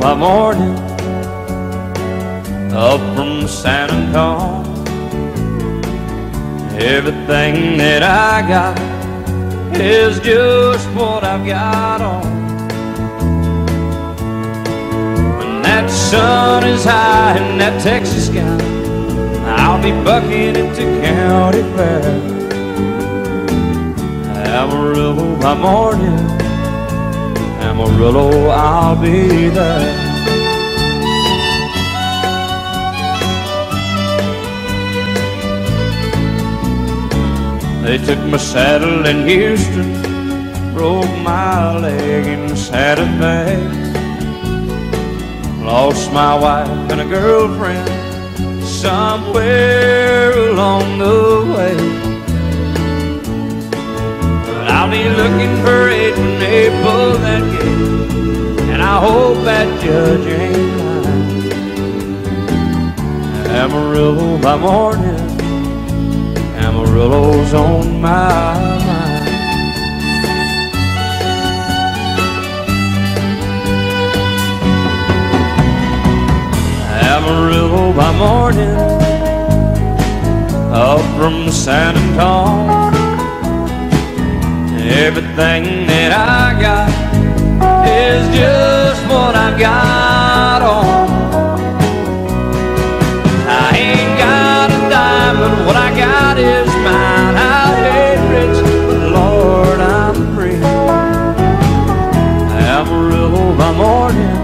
by morning, up from San Antonio. Everything that I got is just what I've got on. When that sun is high in that Texas sky, I'll be bucking into county fair. Amarillo by morning, Amarillo, I'll be there. They took my saddle in Houston, broke my leg in Santa Fe. Lost my wife and a girlfriend somewhere along the way. But I'll be looking for it when they pull that gate, and I hope that judge ain't lying. Amarillo by morning, Amarillo's on my mind. Amarillo by morning, up from San Antonio. Everything that I got is just what I've got on. I ain't got a dime, but what I got is mine. I ain't rich, but Lord, I'm free. Amarillo by morning,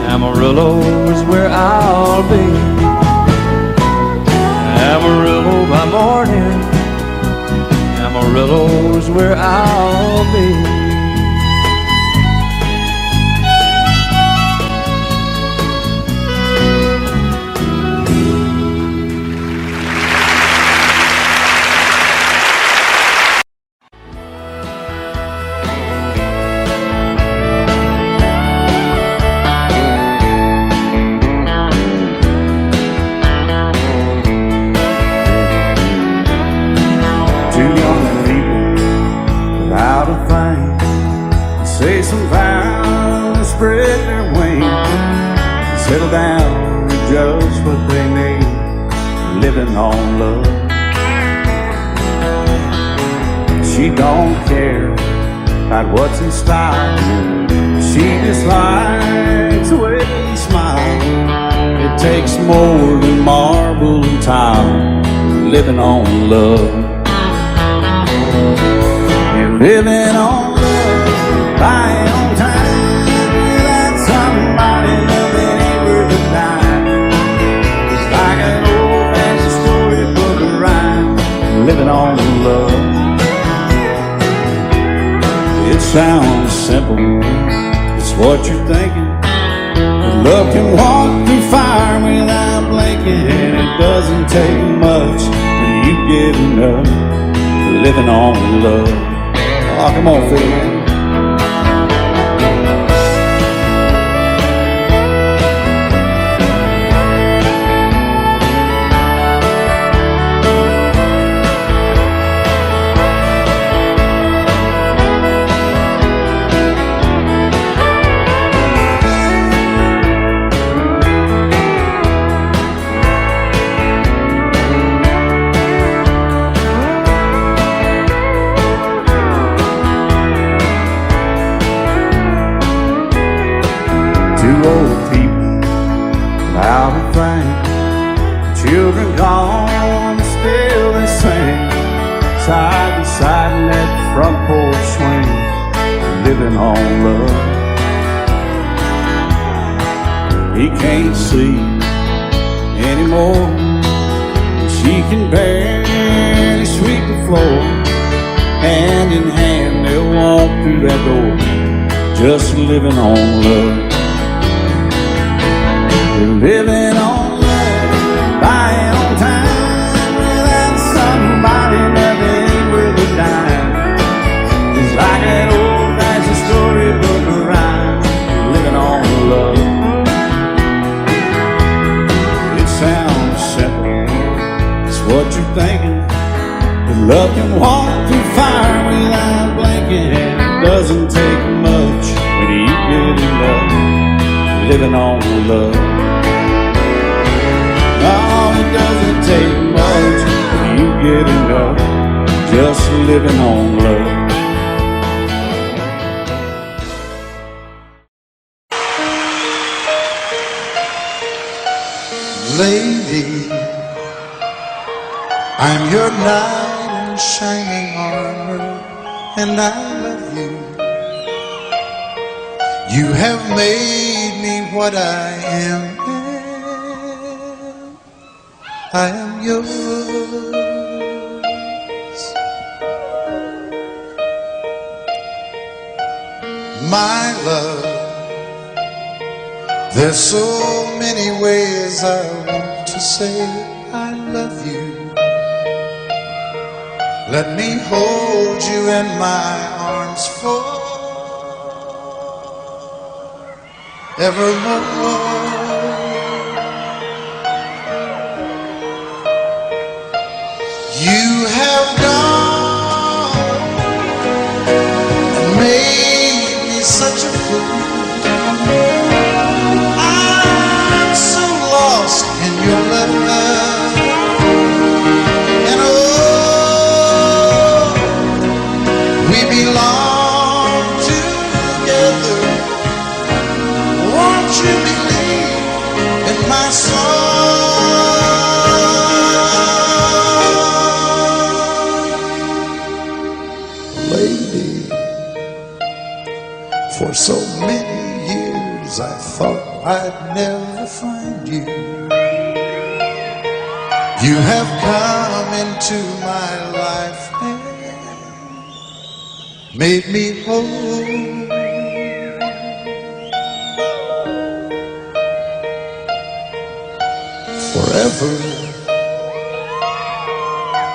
Amarillo is where I'll be. Amarillo by morning, Amarillo is where I'll be. Say some vows and spread their wings, settle down and just what they need, living on love. She don't care about what's in style, she just likes the way he smiles. It takes more than marble and tile, living on love. You're living on buying on time without somebody loving ain't worth a dime. It's like an old-fashioned storybook of rhyme, living on love. It sounds simple, it's what you're thinking. But love can walk through fire without blinking, and it doesn't take much when you get enough, living on love. Oh, come on, Phil, man. Old people without a thing, children gone, still they sing, side by side in that front porch swing, living on love. He can't see anymore, she can barely sweep the floor. Hand in hand they'll walk through that door, just living on love. Living on love, buying on time without somebody loving ain't worth a dime. It's like an old-fashioned storybook of rhyme, living on love. It sounds simple, it's what you're thinking. But love can walk through fire without blinking, and it doesn't take much when you get in love, living on love. Oh, it doesn't take much when you get enough, just living on love. Lady, I'm your knight in shining armor, and I love you. You have made me what I am. I am yours. My love, there's so many ways I want to say I love you. Let me hold you in my arms forevermore. You have gone and made me such a fool. I'm so lost in your love, and oh, we belong together. Won't you believe in my song? Lady, for so many years I thought I'd never find you. You have come into my life and made me whole. Forever,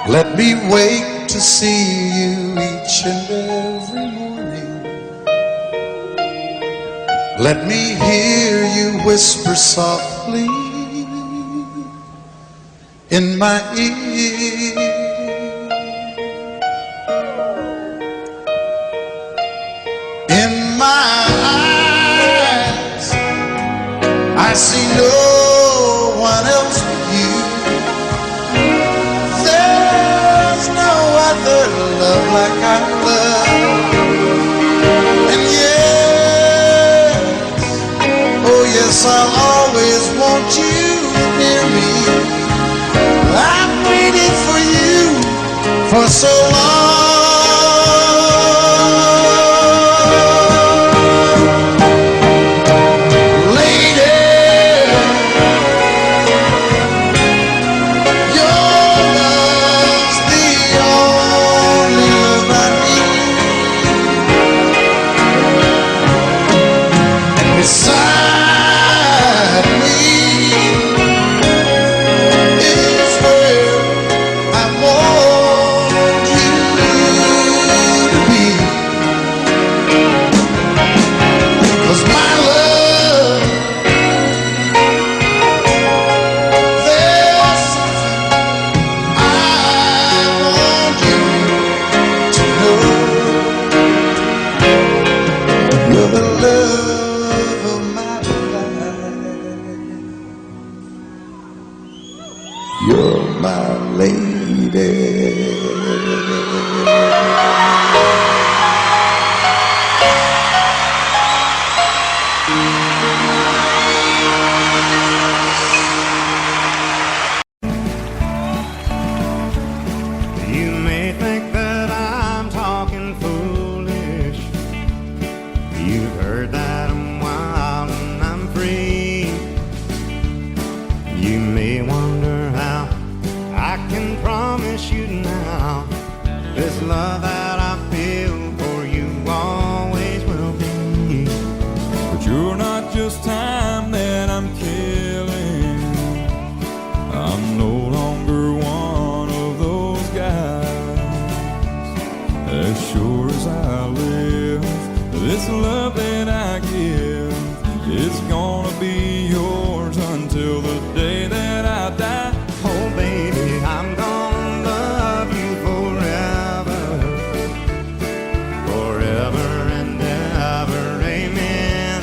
let me wake to see you each and every morning. Let me hear you whisper softly in my ear. In my eyes, I see no one else but you. There's no other love like I love. And yes, oh yes, I'll always want you near me. I've waited for you for so long. You're my lady. You may think that I'm talking foolish. You've heard that I'm wild and I'm free. You may wonder how I can promise you now this love that I feel for you always will be. But you're not just time that I'm killing. I'm no longer one of those guys. As sure as I live, this love that I give is gonna be yours until the day that I die. Oh baby, I'm gonna love you forever, forever and ever, amen.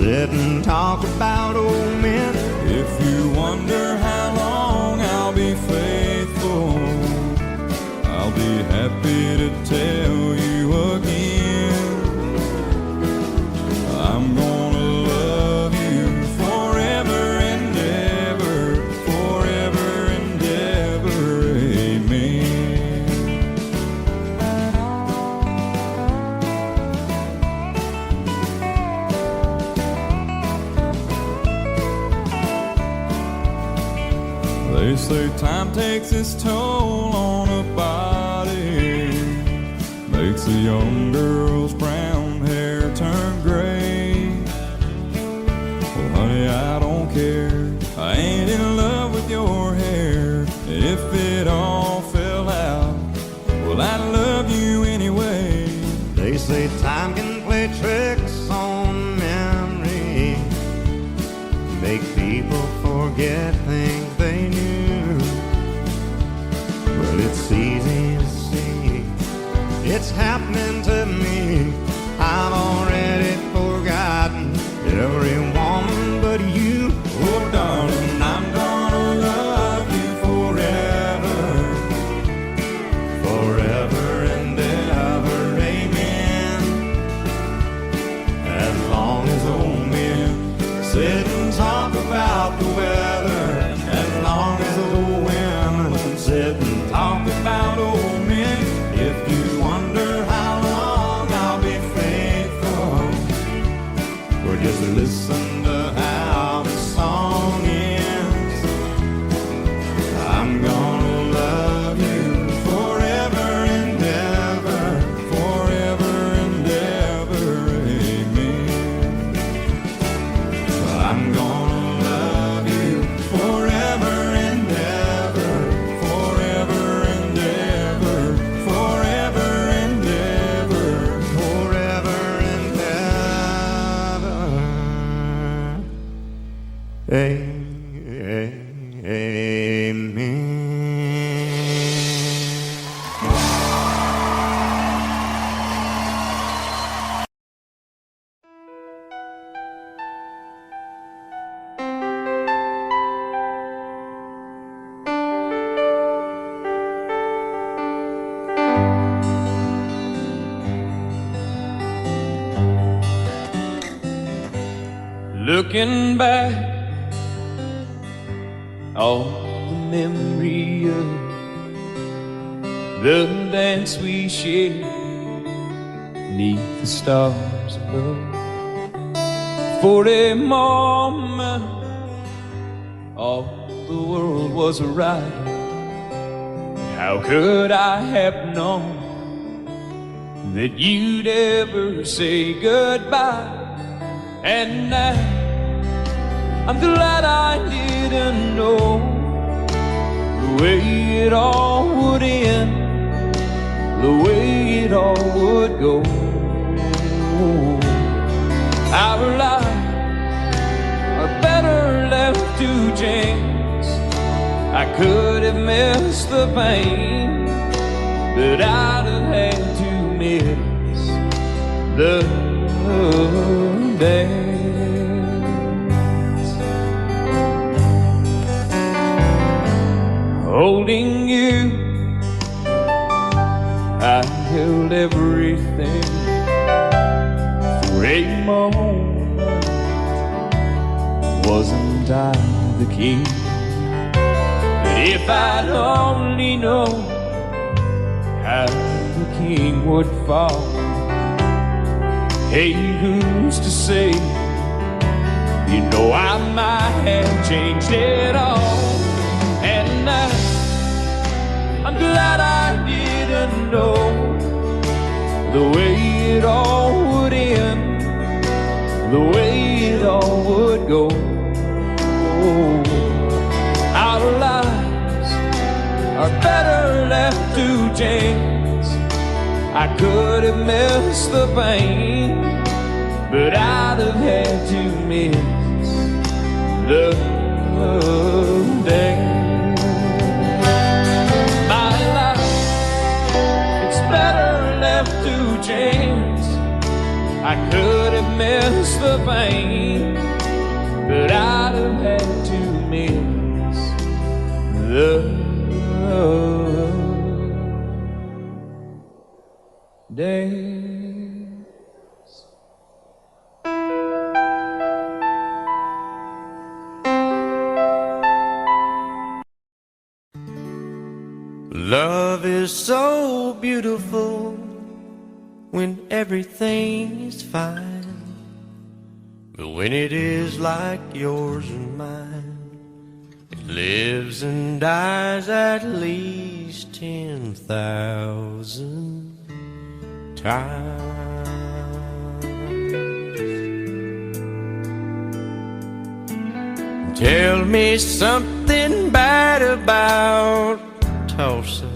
sit and talk about old men. If you wonder how long I'll be faithful, I'll be happy to tell you again. I'm gonna love you forever and ever, forever and ever, amen. They say time takes its toll on a body, makes a young girl's brown hair turn gray. Well, honey, I don't care, I ain't in love with your hair. If it all fell out, well, I'd love you anyway. They say time can play tricks on memory, make people forget things they knew. Well, it's easy to see, it's happening to me. I've already forgotten every woman but you. Oh, darling, I'm gonna love you forever, forever and ever, amen. As long as old men sit and talk about the weather, as long as old women sit and talk about old men. If you wonder how long I'll be faithful, or just listen to how the song ends, I'm gonna love you forever and ever, forever and ever, amen. I'm gonna love you forever and ever, forever and ever, forever and ever, forever and ever, amen. Looking back on the memory of the dance we shared neath the stars above. For a moment all the world was right. How could I have known that you'd ever say goodbye? And now I'm glad I didn't know the way it all would end, the way it all would go. Our lives are better left to chance. I could have missed the pain, but I'd have had to miss the dance. Holding you, I held everything. For a moment, wasn't I the king? But if I'd only known how the king would fall, hey, who's to say? You know I might have changed it all. And I'm glad I didn't know the way it all would end, the way it all would go. Our lives are better left to chance. I could have missed the pain, but I'd have had to miss the day. My life, it's better left to chance. I could have missed the pain, but I'd have had to miss the days. Love is so beautiful when everything is fine, but when it is like yours and mine, it lives and dies at least 10,000 times. Tell me something bad about Tulsa,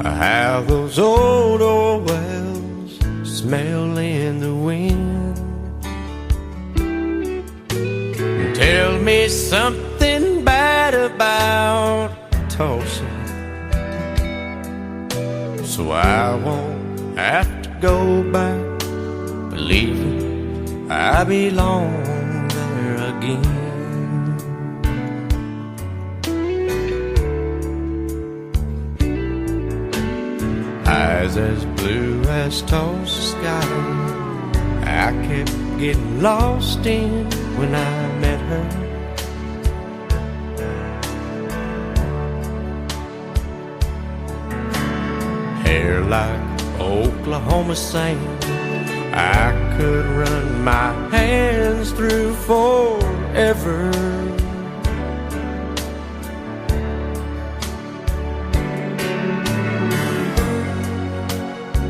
how those old wells smell in the wind. Tell me something bad about Tulsa, so I won't have to go back believing I belong there again. Eyes as blue as Tulsa sky, I kept getting lost in when I met her. Hair like Oklahoma sand, I could run my hands through forever.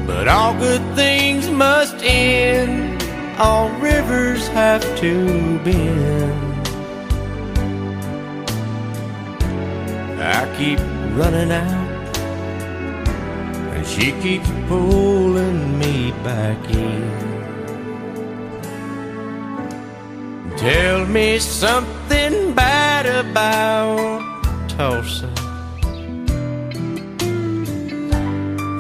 But all good things must end, all rivers have to bend. I keep running out, and she keeps pulling me back in. Tell me something bad about Tulsa,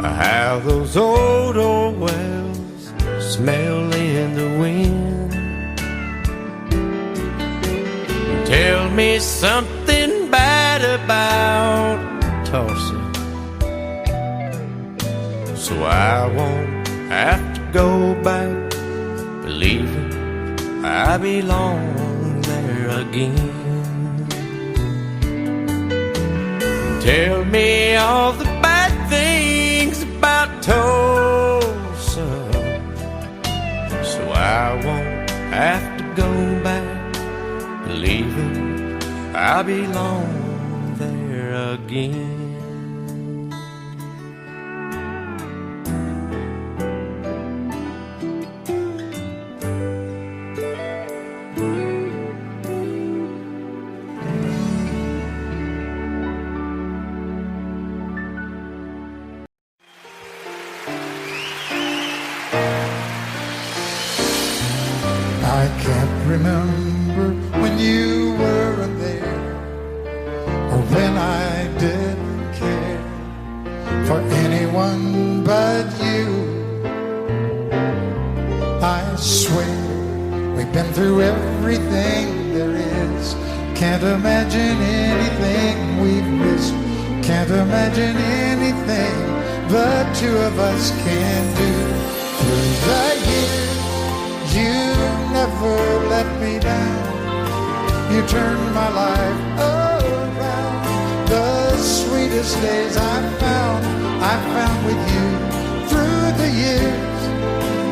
how those old wells smell in the wind. Tell me something bad about Tulsa, so I won't have to go back believing I belong there again. Tell me all the bad things about Tulsa, so I won't have to go back believing I belong there again. I can't remember when you weren't there, or when I didn't care for anyone but you. I swear we've been through everything there is. Can't imagine anything we've missed. Can't imagine anything the two of us can do. Through the years, you never let me down. You turned my life around. The sweetest days I found with you. Through the years,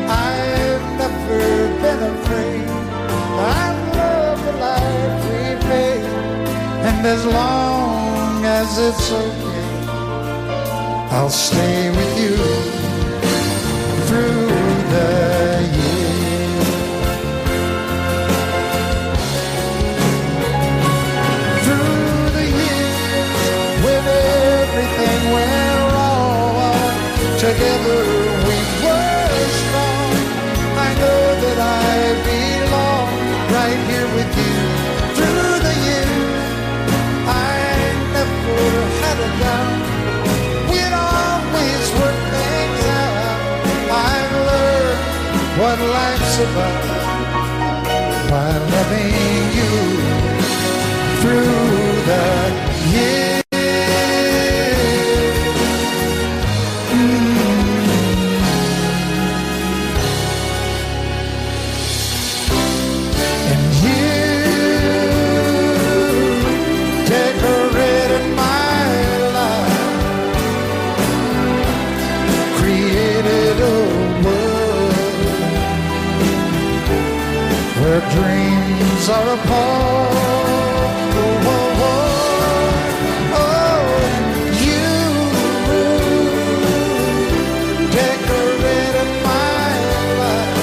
I've never been afraid. I love the life we made, and as long as it's okay, I'll stay with you through the years. Through the years, when everything went wrong, together we were strong. I know that I belong right here with you. Through the years, I never had a doubt. We'd always work things out. survive by loving you through the years. And you decorated my life, created a world where dreams are apart. Oh, oh, oh, oh, you decorated my life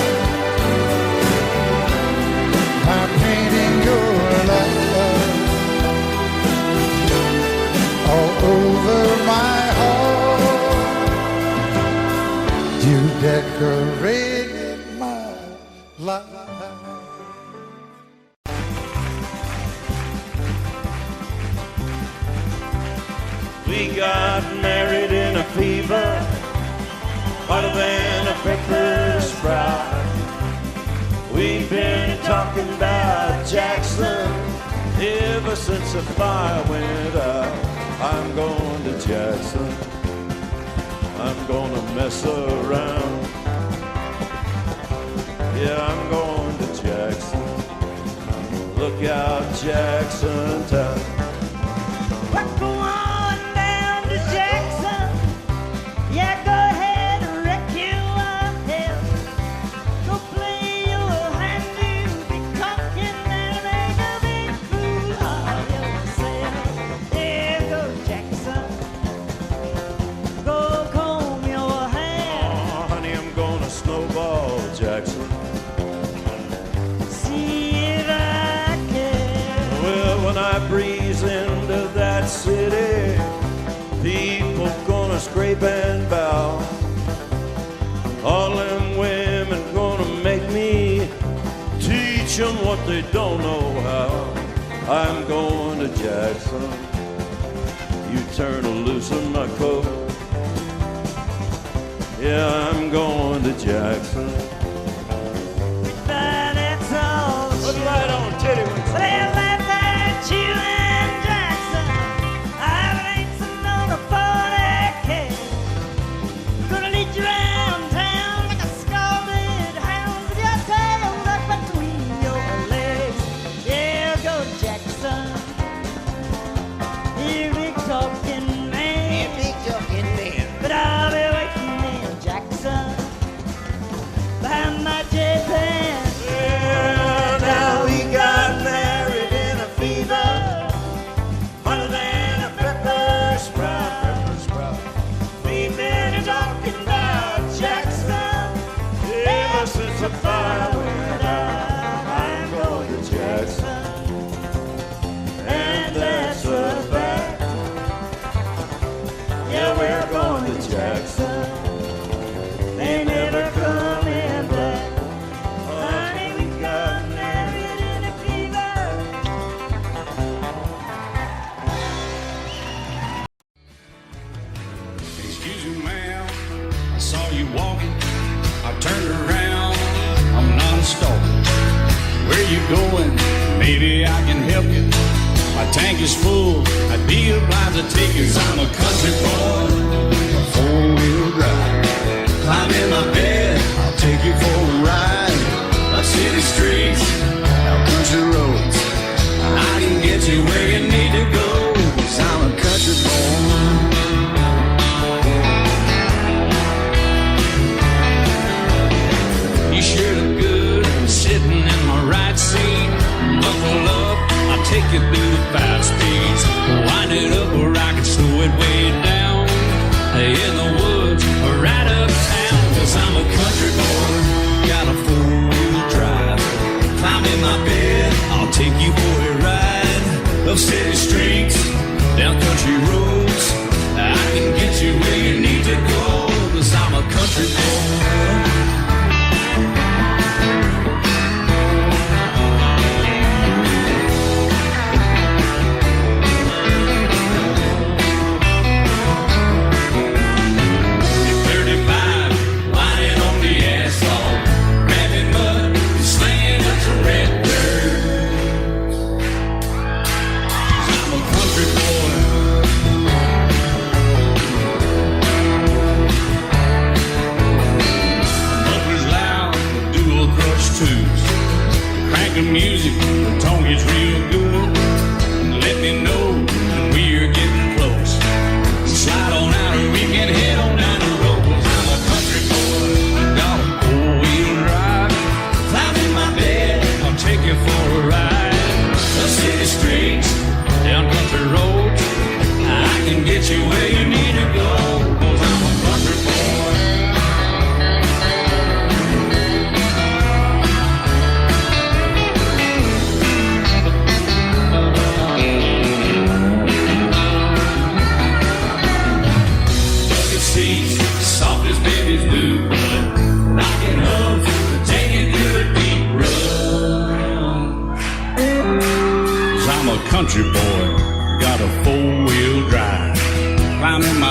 by painting your love all over my heart. You decorated my life. We got married in a fever, hotter than a pepper sprout. We've been talking about Jackson ever since the fire went out. I'm going to Jackson, I'm gonna mess around. Yeah, I'm going to Jackson, look out Jackson town. We're going down to Jackson. Yeah, go ahead and wreck your hell. Go play your hand, you be cocking and make a big fool of yourself. Yeah, go Jackson. Go comb your hair. Oh, honey, I'm gonna snowball Jackson. See if I can. Well, when I breeze into that city, people gonna scrape and bow. All them women gonna make me teach them what they don't know how. I'm going to Jackson, you turn loose on my coat. Yeah, I'm going to Jackson. But that's all. Put the light on, titty. Well, that's that you and Jackson. I've racing on a 40K. Gonna lead you around town like a scalded hound with your tail tucked between your legs. Yeah, go Jackson. You big talking man. But I'll be waiting in Jackson behind my J-Pan. Well, now we got married in a fever, hotter than a pepper sprout. We've been talking about Jackson ever since the fire went out. I'm going to Jackson, and that's a fact. Yeah, we're going to Jackson. They never coming back. Honey, we got married in a fever. Excuse me, ma'am, I saw you walking. I turned around, I'm not a stalker. Where you going? Maybe I can help you. My tank is full, I'd be obliged to take you. 'Cause I'm a country boy, a four-wheel drive. Climb in my bed, I'll take you for a ride. Up city streets, out country roads. I can get you where you need to go. 'Cause I'm a country boy. You sure look good sitting in my right seat. Buckle up, I'll take you through the 5 speeds. Wind it up where I can slow it way down. In the woods or right uptown. 'Cause I'm a country boy, got a 4-wheel drive. Climb in my bed, I'll take you for a ride. Up city streets, down country roads. I can get you where you need to go. 'Cause I'm a country boy. Mud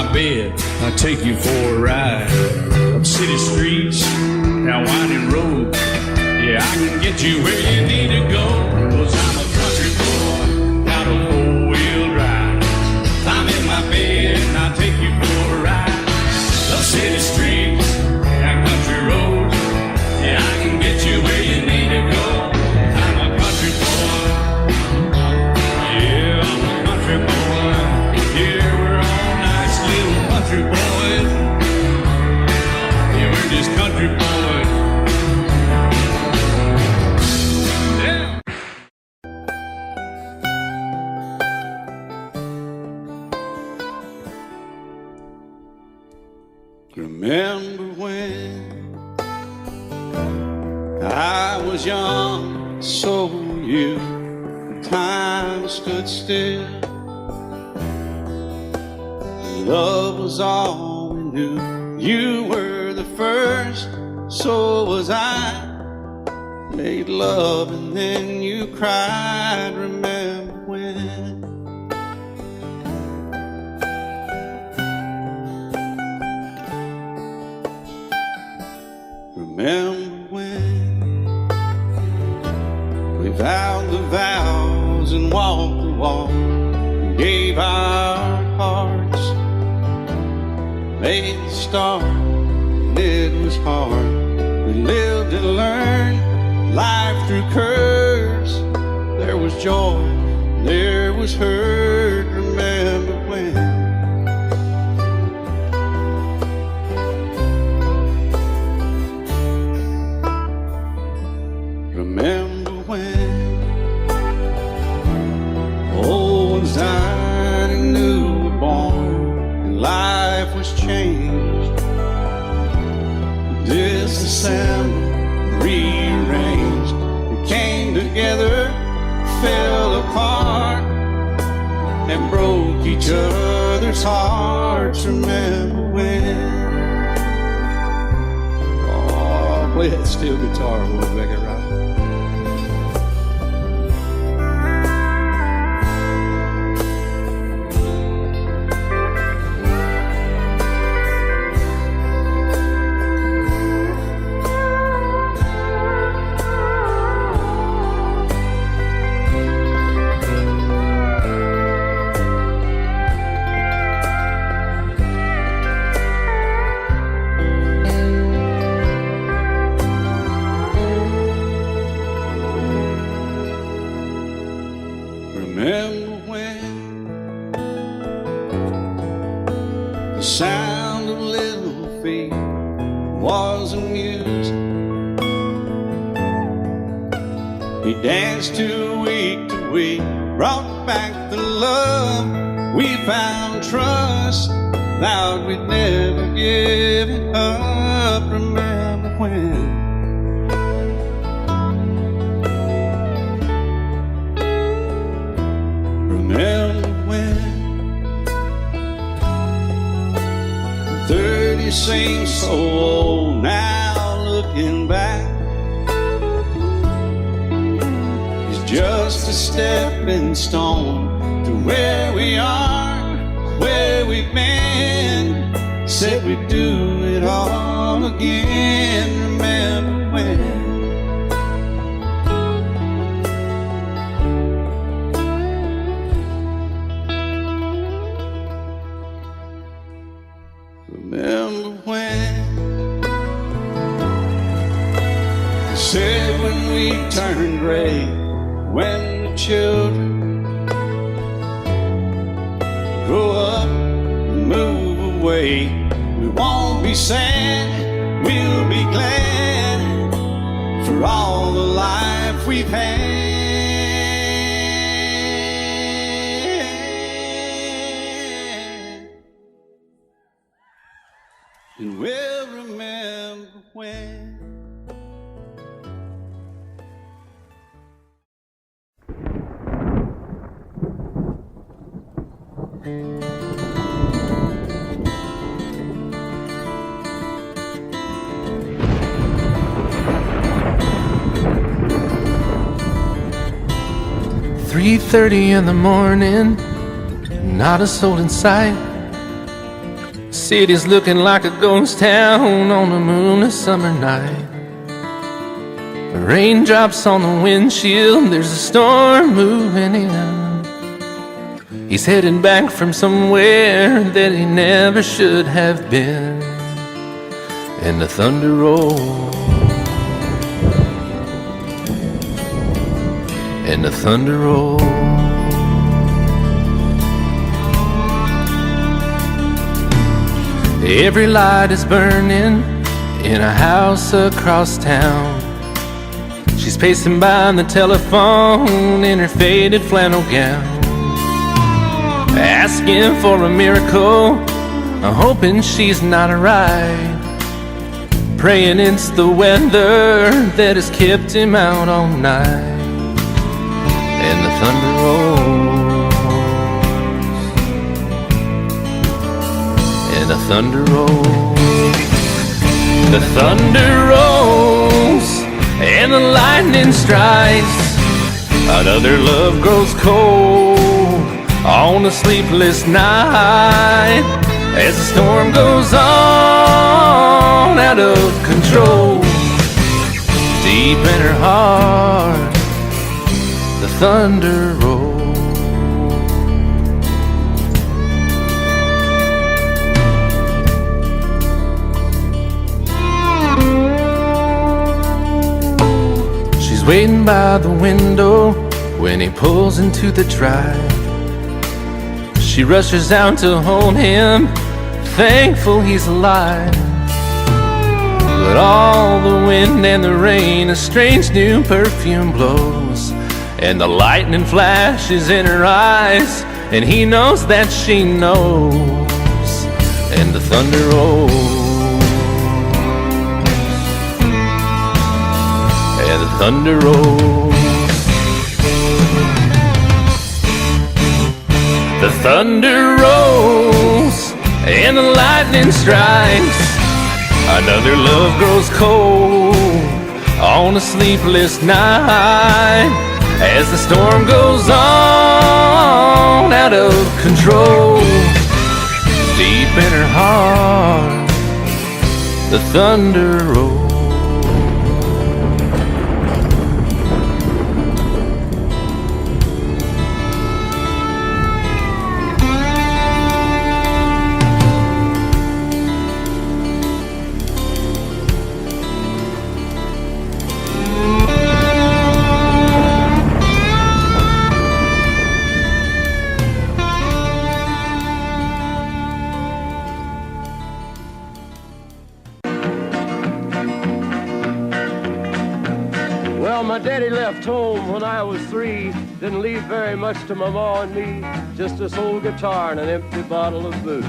my bed, I'll take you for a ride. Up city streets, down winding road. Yeah, I can get you where you need to go. 'Cause I'm a country boy, got a four-wheel drive. I'm in my bed and I'll take you for a ride. Up city streets, down country roads. Yeah, I can get you where you need to go. I'm a country boy. Yeah, I'm a country boy. Yeah, we're all nice little country boys. Yeah, we're just country boys. Yeah. Remember when I was young, so were you. Time stood still. Love was all we knew. You were the first, so was I. Made love and then you cried. Remember when? Remember when we vowed the vows and walked the walk, and gave our hearts, made the start, and it was hard. We lived and learned life through curves. There was joy, there was hurt. Remember when? Remember when old ones died and new were born, and life was changed, disassembled, rearranged. We came together, fell apart, and broke each other's hearts. Remember when? Oh, play that steel guitar a little bit, right? Remember when the sound of little feet was a music? We danced to week, brought back the love. We found trust, vowed we'd never give it up. Remember when? Remember when 30 seems so old now, looking back. It's just a stepping stone to where we are, where we've been. Said we'd do it all again. Remember when? Remember when? Said when we turned gray, when the children grow up and move away, we won't be sad, we'll be glad for all the life we've had. And we'll remember when. "3:30 in the morning, not a soul in sight. City's looking like a ghost town on a moonless summer night. Raindrops on the windshield, there's a storm moving in. He's heading back from somewhere that he never should have been. And the thunder rolls, and the thunder rolls. Every light is burning in a house across town. She's pacing by the telephone in her faded flannel gown, asking for a miracle, hoping she's not alright, praying it's the weather that has kept him out all night. And the thunder rolls, and the thunder rolls, the thunder rolls, and the lightning strikes. Another love grows cold on a sleepless night, as the storm goes on out of control. Deep in her heart, the thunder rolls. She's waiting by the window when he pulls into the drive. She rushes out to hold him, thankful he's alive. But all the wind and the rain, a strange new perfume blows, and the lightning flashes in her eyes, and he knows that she knows. And the thunder rolls, and the thunder rolls. The thunder rolls, and the lightning strikes. Another love grows cold on a sleepless night, as the storm goes on out of control. Deep in her heart, the thunder rolls. My daddy left home when I was 3, didn't leave very much to my ma and me, just this old guitar and an empty bottle of booze.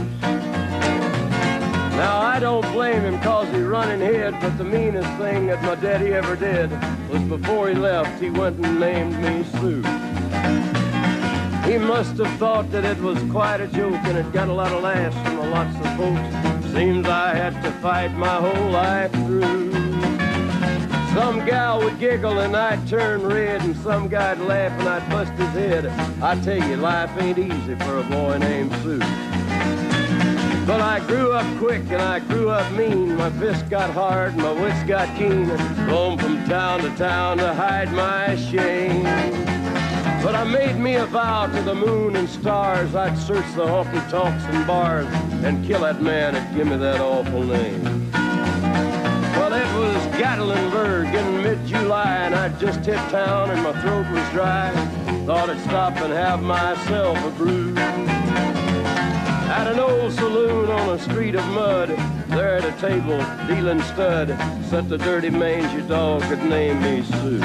Now I don't blame him 'cause he run and hid, but the meanest thing that my daddy ever did was before he left, he went and named me Sue. He must have thought that it was quite a joke, and it got a lot of laughs from lots of folks. Seems I had to fight my whole life through. Some gal would giggle and I'd turn red, and some guy'd laugh and I'd bust his head. I tell you, life ain't easy for a boy named Sue. But I grew up quick and I grew up mean. My fists got hard and my wits got keen. Roam from town to hide my shame. But I made me a vow to the moon and stars, I'd search the honky-tonks and bars and kill that man that give me that awful name. Well, it was Gatlinburg in mid-July, and I'd just hit town and my throat was dry. Thought I'd stop and have myself a brew. At an old saloon on a street of mud, there at a table, dealing stud, sat the dirty mangy dog that named me Sue.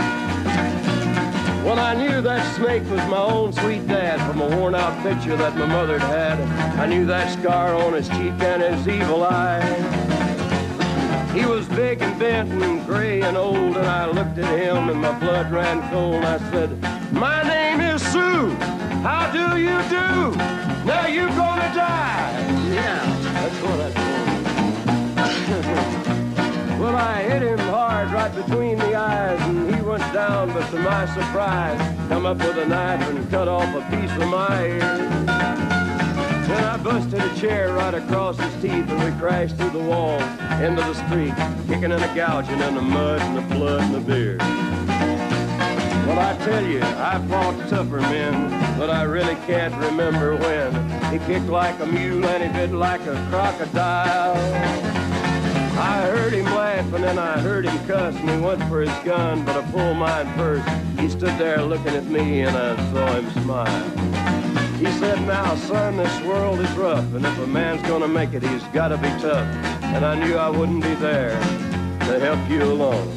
Well, I knew that snake was my own sweet dad from a worn-out picture that my mother'd had. I knew that scar on his cheek and his evil eye. He was big and bent and gray and old, and I looked at him and my blood ran cold. I said, "My name is Sue. How do you do? Now you gonna die." Yeah, that's what I told him. Well, I hit him hard right between the eyes, and he went down, but to my surprise, come up with a knife and cut off a piece of my ear. Then I busted a chair right across his teeth and we crashed through the walls into the street, kicking and a gouging in the mud and the blood and the beer. Well, I tell you, I fought tougher men, but I really can't remember when. He kicked like a mule and he bit like a crocodile. I heard him laugh and then I heard him cuss and he went for his gun, but I pulled mine first. He stood there looking at me and I saw him smile. He said, now, son, this world is rough, and if a man's gonna make it, he's gotta be tough. And I knew I wouldn't be there to help you along.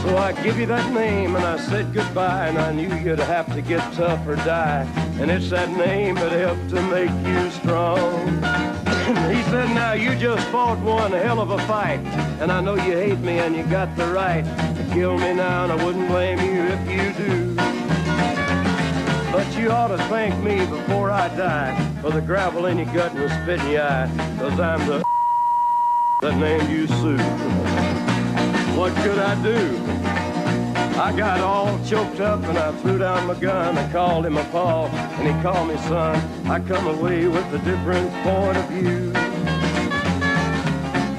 So I give you that name and I said goodbye, and I knew you'd have to get tough or die. And it's that name that helped to make you strong. He said, now you just fought one hell of a fight, and I know you hate me and you got the right to kill me now, and I wouldn't blame you if you do. But you ought to thank me before I die for the gravel in your gut and the spit in your eye, 'cause I'm the that named you Sue. What could I do? I got all choked up and I threw down my gun. I called him a pa and he called me son. I come away with a different point of view.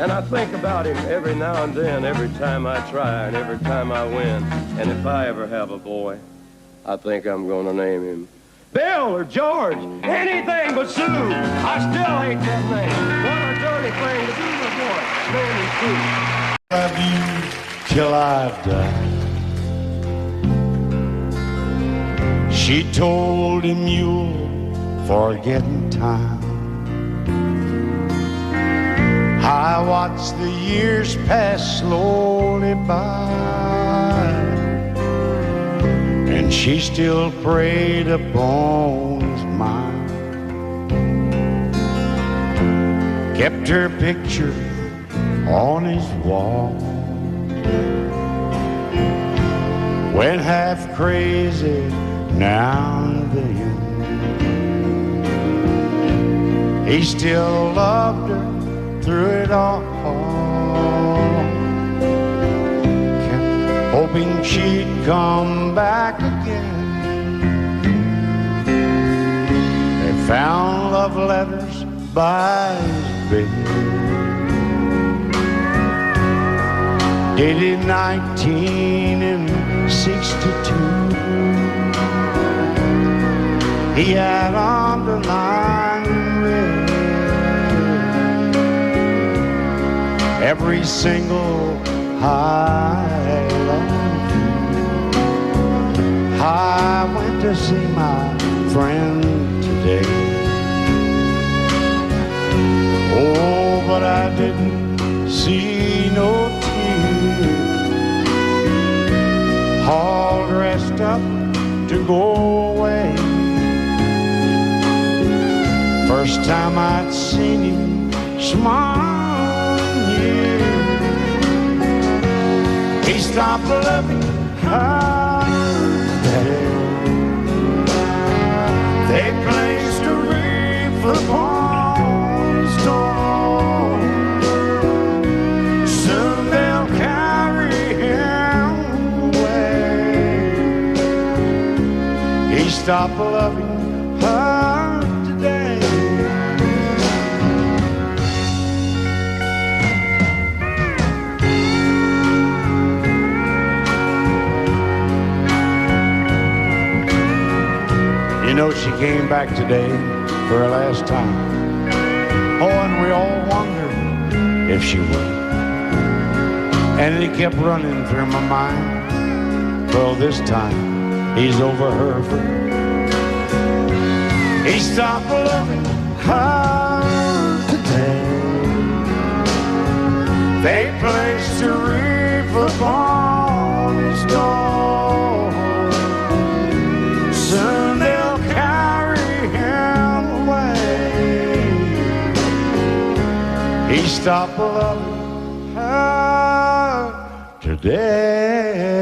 And I think about him every now and then, every time I try and every time I win. And if I ever have a boy, I think I'm gonna name him Bill or George, anything but Sue. I still hate that name. What a dirty thing to do to a boy, naming Sue. Love you till I die. She told him you'll forget in time. I watched the years pass slowly by, and she still preyed upon his mind. Kept her picture on his wall. Went half crazy now and then. He still loved her through it all. Kept hoping she'd come back again. They found love letters by his bed, dated 1962. He had underlined red every single I love you. I went to see my friend today. Oh, but I didn't see no tears. All dressed up to go away. First time I'd seen him smile in years. He stopped loving her today. They placed a wreath upon his door. Soon they'll carry him away. He stopped loving her today. You know, she came back today for her last time. Oh, and we all wondered if she would. And it kept running through my mind. Well, this time he's over her for good. He stopped loving her today. They placed a wreath upon his door. Soon they'll carry him away. He stopped loving her today.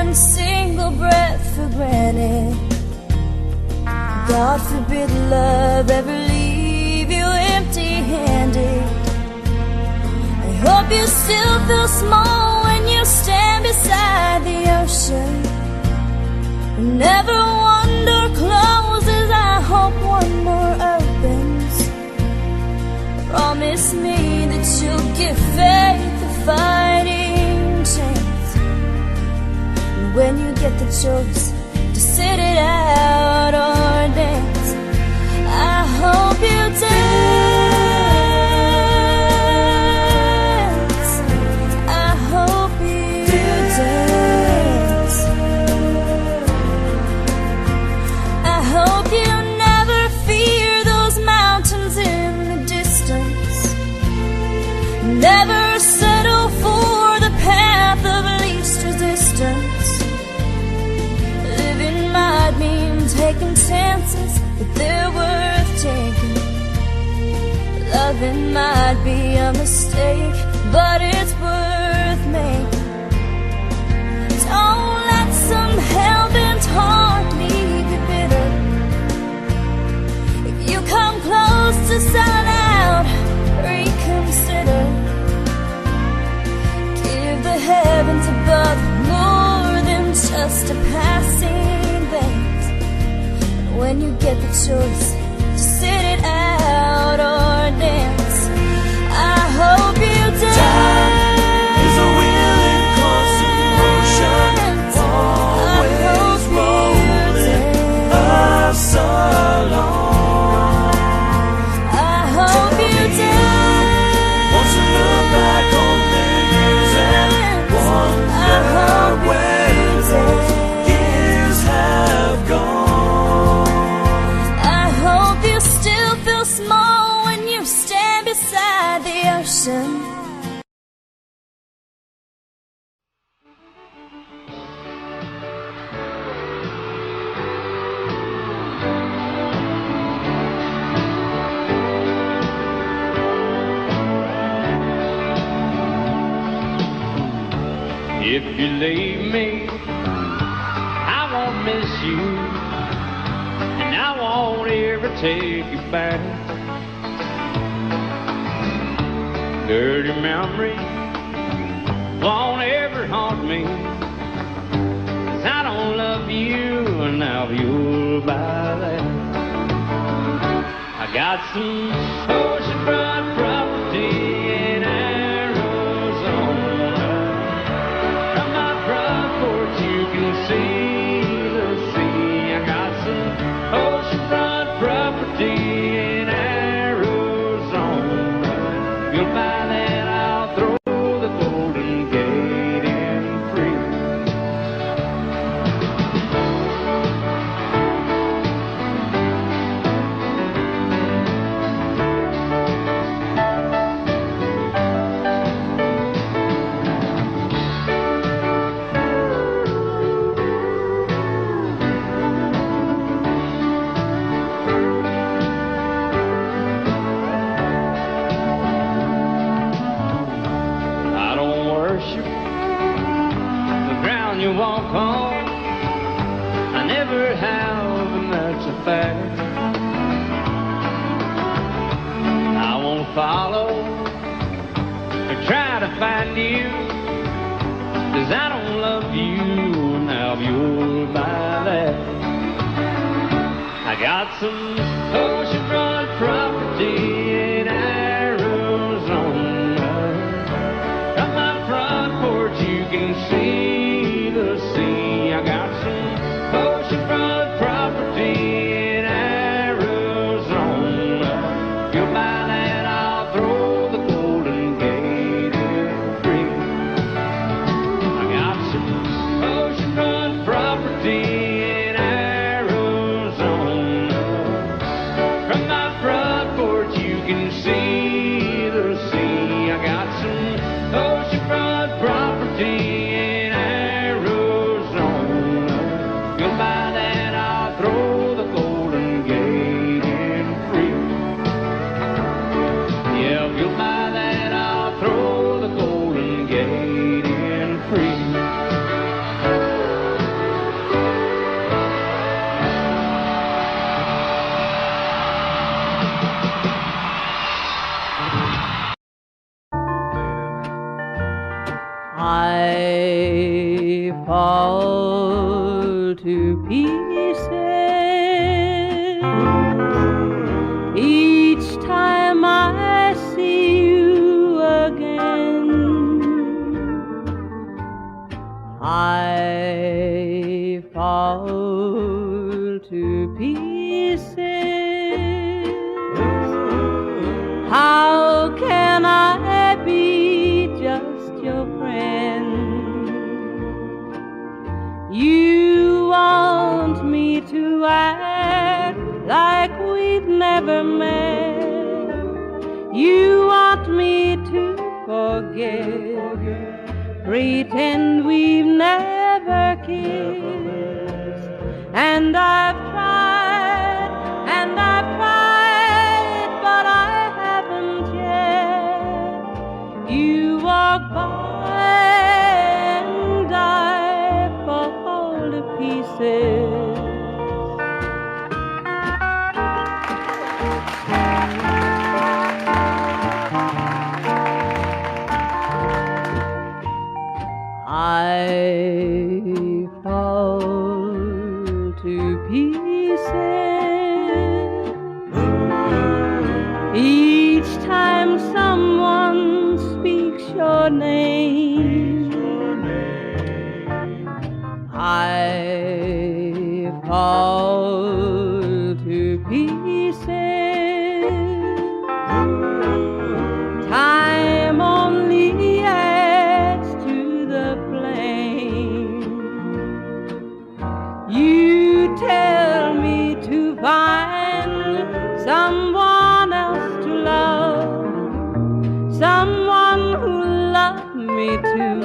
one single breath for granted. God forbid love ever leave you empty-handed. I hope you still feel small when you stand beside the ocean. Whenever one door closes, I hope one more opens. Promise me that you'll give faith a fighting chance. And when you get the choice to sit it out or dance, I hope you dance. I hope you dance. I hope you never fear those mountains in the distance. Never settle for the path of least resistance. Living might mean taking chances, but they're worth taking. Loving might be a mistake, but it's worth making. Don't let some hell-bent heart leave you bitter. If you come close to selling out, reconsider. Give the heavens above more than just a passing glance. And when you get the choice to sit it out or dance, I hope you dance. Time is a wheel in constant motion, always rolling us along. I hope you dance. Won't you look back on the years and wonder where those years have gone? I hope you still feel small when you stand beside the ocean. If you leave me, I won't miss you, and I won't ever take you back. Dirty memories won't ever haunt me, 'cause I don't love you, and now you'll buy that. I got some oceanfront property in Arizona. From my front porch you can see the sea. I got some oceanfront property in Arizona. You'll buy that, I'll throw the Golden Gate in free. I don't worship the ground you walk on. I never have, and that's a fact. I won't follow or try to find you, 'cause I don't love you, now you'll buy that. I got some oceanfront property in Arizona. From my front porch you can see the sea. I got some oceanfront property in Arizona. You'll buy that, I'll throw the Golden Gate in free. I got some oceanfront property in Arizona. we've never met. You want me to forget, pretend we've never kissed. And I've tried, but I haven't yet. You walk by and I fall to pieces. I fall to pieces each time someone speaks your name. I fall to pieces. Time only adds to the flame. You tell me to find someone else to love, someone who loved me too,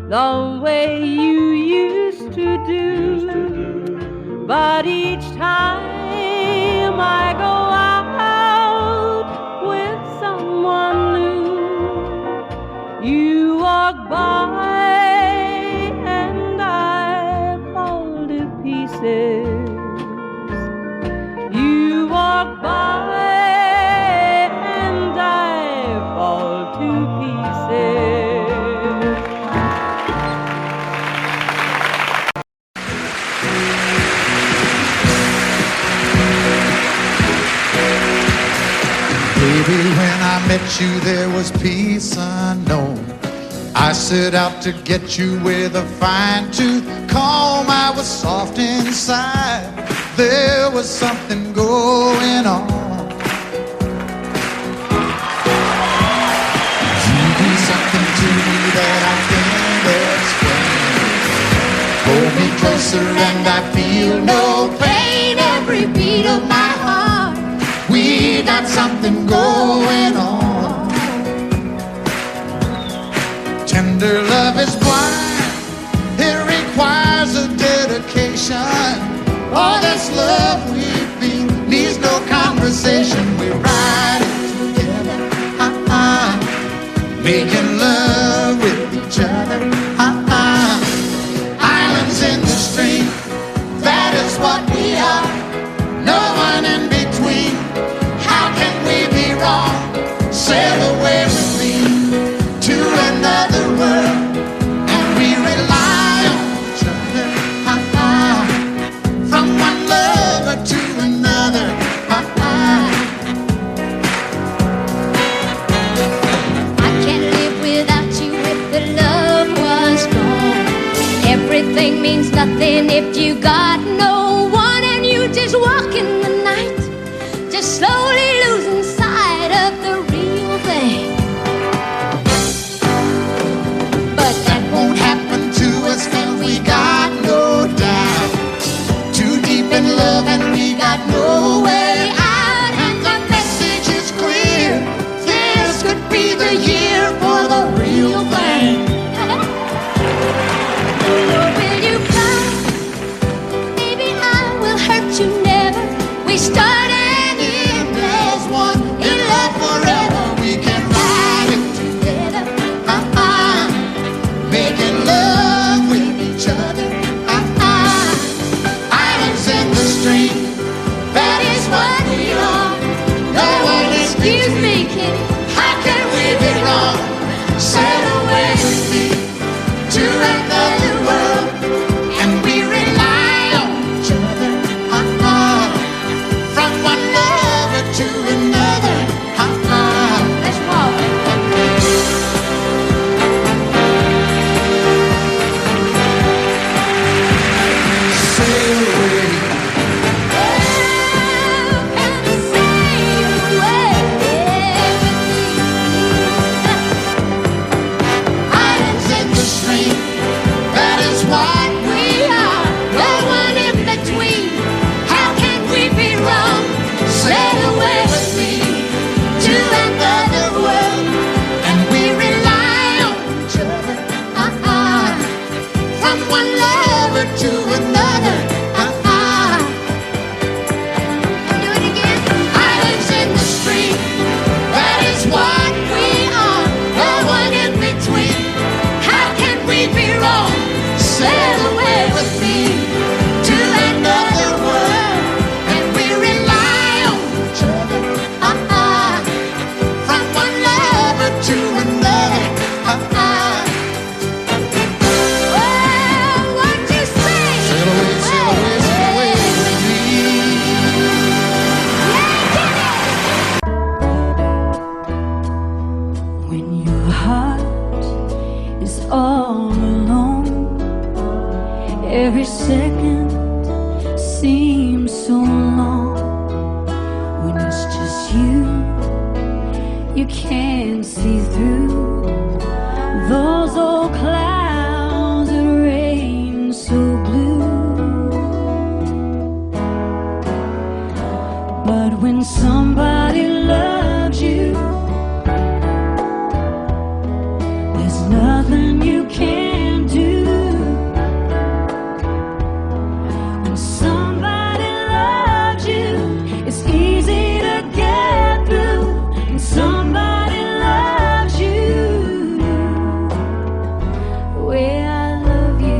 the way you used to do. But each time I go out with someone new, you walk by and I fall to pieces. You walk by and I fall to pieces. Baby, when I met you, there was peace unknown. I set out to get you with a fine-tooth comb. I was soft inside. There was something going on. You do something to me that I can't explain. Hold me closer and I feel no pain. Every beat of my heart, we got something going on. Tender love is blind. It requires a dedication. All this love we feel needs no conversation. We ride it together, making love with each other, Islands in the stream, that is what we are. No one in between. How can we be wrong? But when somebody loves you, there's nothing you can do. When somebody loves you, it's easy to get through. When somebody loves you the way I love you,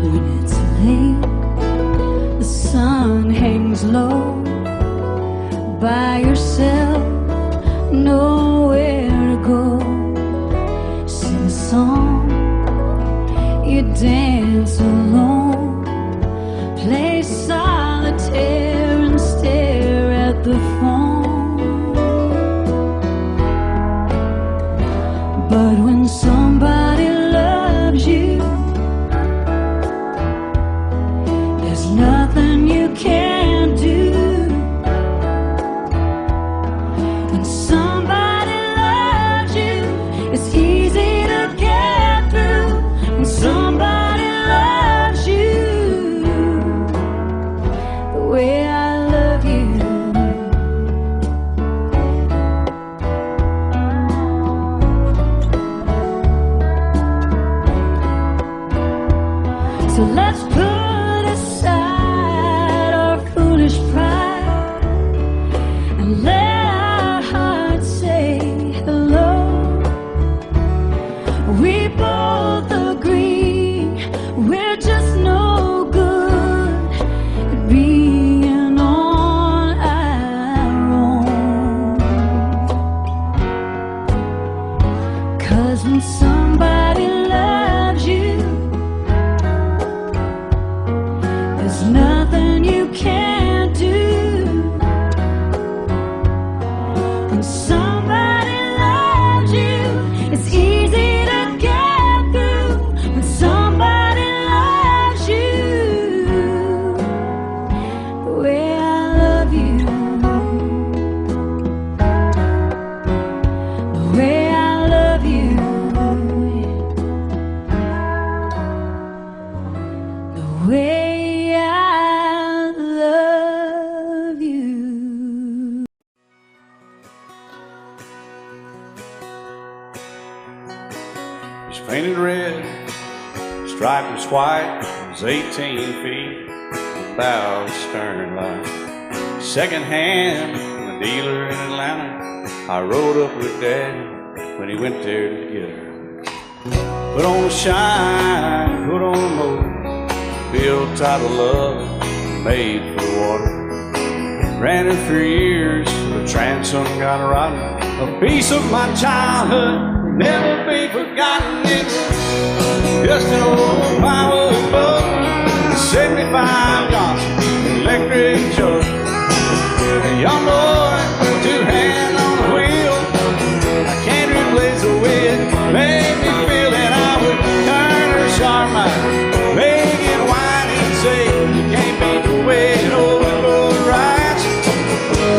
when it's late, the sun hangs low, by yourself, nowhere to go. Sing a song, you dance alone, play solitaire and stare at the phone. But when somebody loves you, there's nothing you can't do. When somebody loves you, it's easy to get through. When somebody loves you the way I love you, so let's put aside our foolish pride and let our hearts say hello. We both agree we're just no good at being on our own. 'Cause when somebody loves you, there's nothing you can't do. When somebody loves you, it's easy to get through. When somebody loves you the way I love you, the way I love you, the way I love you. He's painted red, striped was white, was 18 feet, about stern line. Second hand from a dealer in Atlanta. I rode up with Dad when he went there to get her. Put on a shine, put on a motor, built out of love, made for water. Ran it for years, the transom got rotten. A piece of my childhood, never be forgotten. It was just an old firewood boat, 75 Johnson, electric choke. A young boy, two hands on the wheel. I can't replace the way it made me feel that I would turn her sharp mind, make it whine and say, you can't beat the way it over both rides.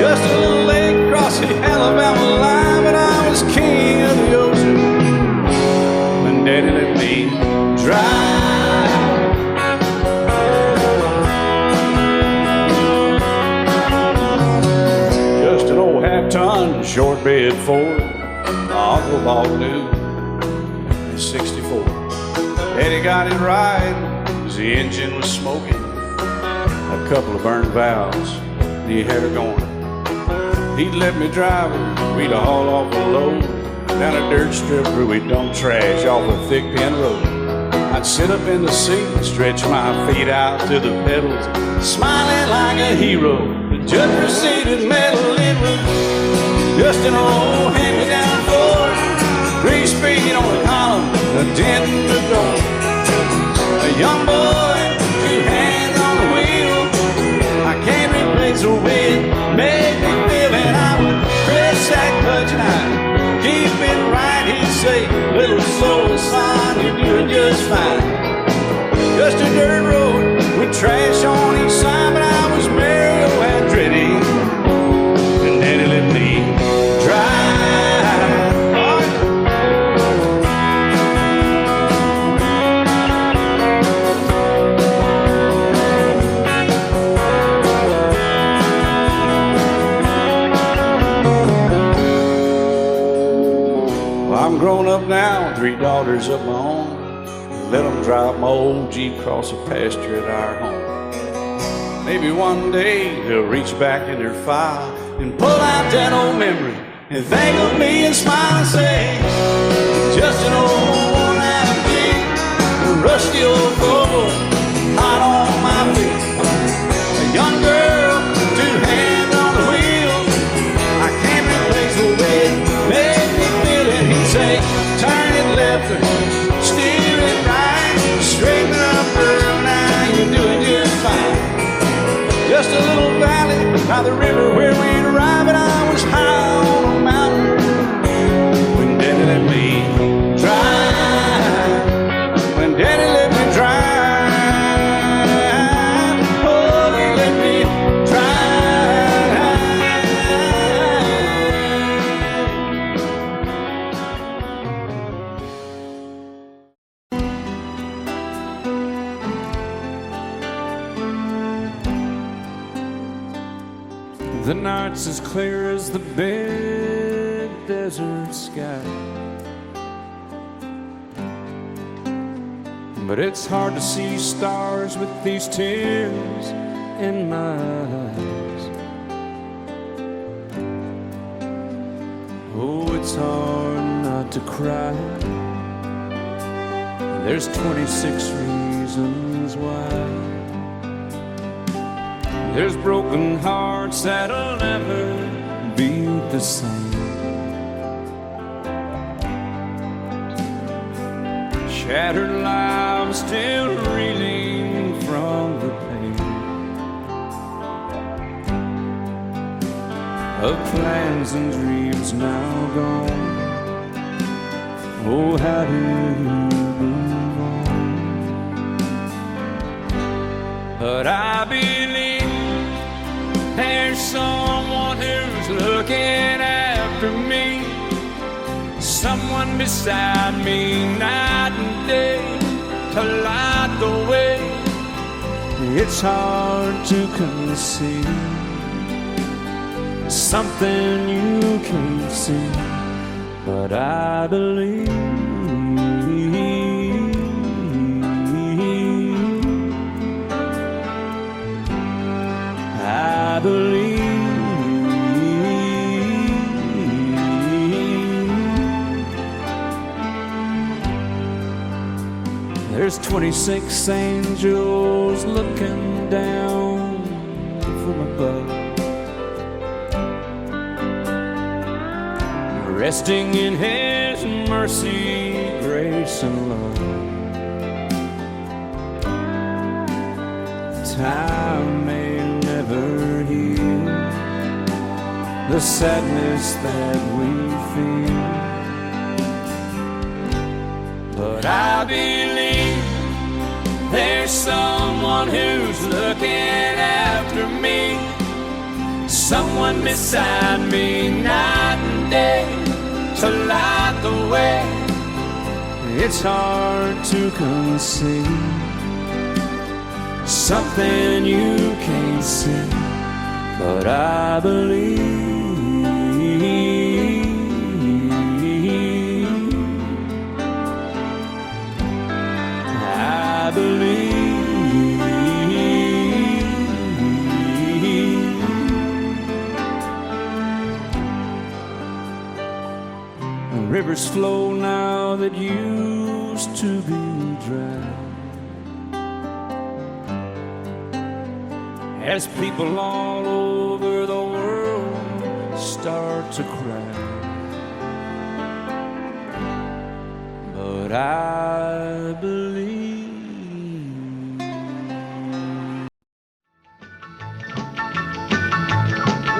Just a little lake across the Alabama line, but I was king of the ocean when Daddy let me drive. Just an old half-ton short bed Ford, my uncle bought new in '64. Daddy got it right, 'cause the engine was smoking, a couple of burned valves, and he had her going. He'd let me drive her, we'd haul off a load down a dirt strip where we'd dump trash off a thick pin road. I'd sit up in the seat and stretch my feet out to the pedals, smiling like a hero. The judge proceeded metal, it was just an old hand-me-down Ford, 3-speed on the column, a dent in the door. A young boy, two hands on the wheel. I can't replace the way it made me feel, and I would press that clutch and I'd keep it right. He'd say, little soul, son, you're doing just fine. Just a dirt road with trash on each side, but I was Mario Andretti, and Daddy let me drive. Well, I'm grown up now, 3 daughters of my own. Let them drive my old Jeep across the pasture at our home. Maybe one day they'll reach back in their file and pull out that old memory and think of me and smile and say, just an old worn-out Jeep, a rusty old Volvo, hot on my feet. A young girl, 2 hands on the wheel. I can't replace the way it made me feel it. He'd say, turn it left or steer it right. Straighten up, girl, now you're doing just fine. Just a little valley by the river where we'd arrive, and I was high on a mountain when Daddy let me drive. When Daddy let me drive. Oh, he let me The night's as clear as the big desert sky, but it's hard to see stars with these tears in my eyes. Oh, it's hard not to cry. There's 26 reasons why. There's broken hearts that'll never be the same. Shattered lives still reeling from the pain of plans and dreams now gone. Oh, how do you move on? But I believe there's someone who's looking after me, someone beside me night and day to light the way. It's hard to conceive something you can't see, but I believe. I believe. There's 26 angels looking down from above, resting in His mercy, grace, and love. Time may never heal the sadness that we feel, but I believe there's someone who's looking after me, someone beside me night and day to light the way. It's hard to conceive something you can't see, but I believe. I believe. Rivers flow now that used to be dry, as people all over the world start to cry. But I believe.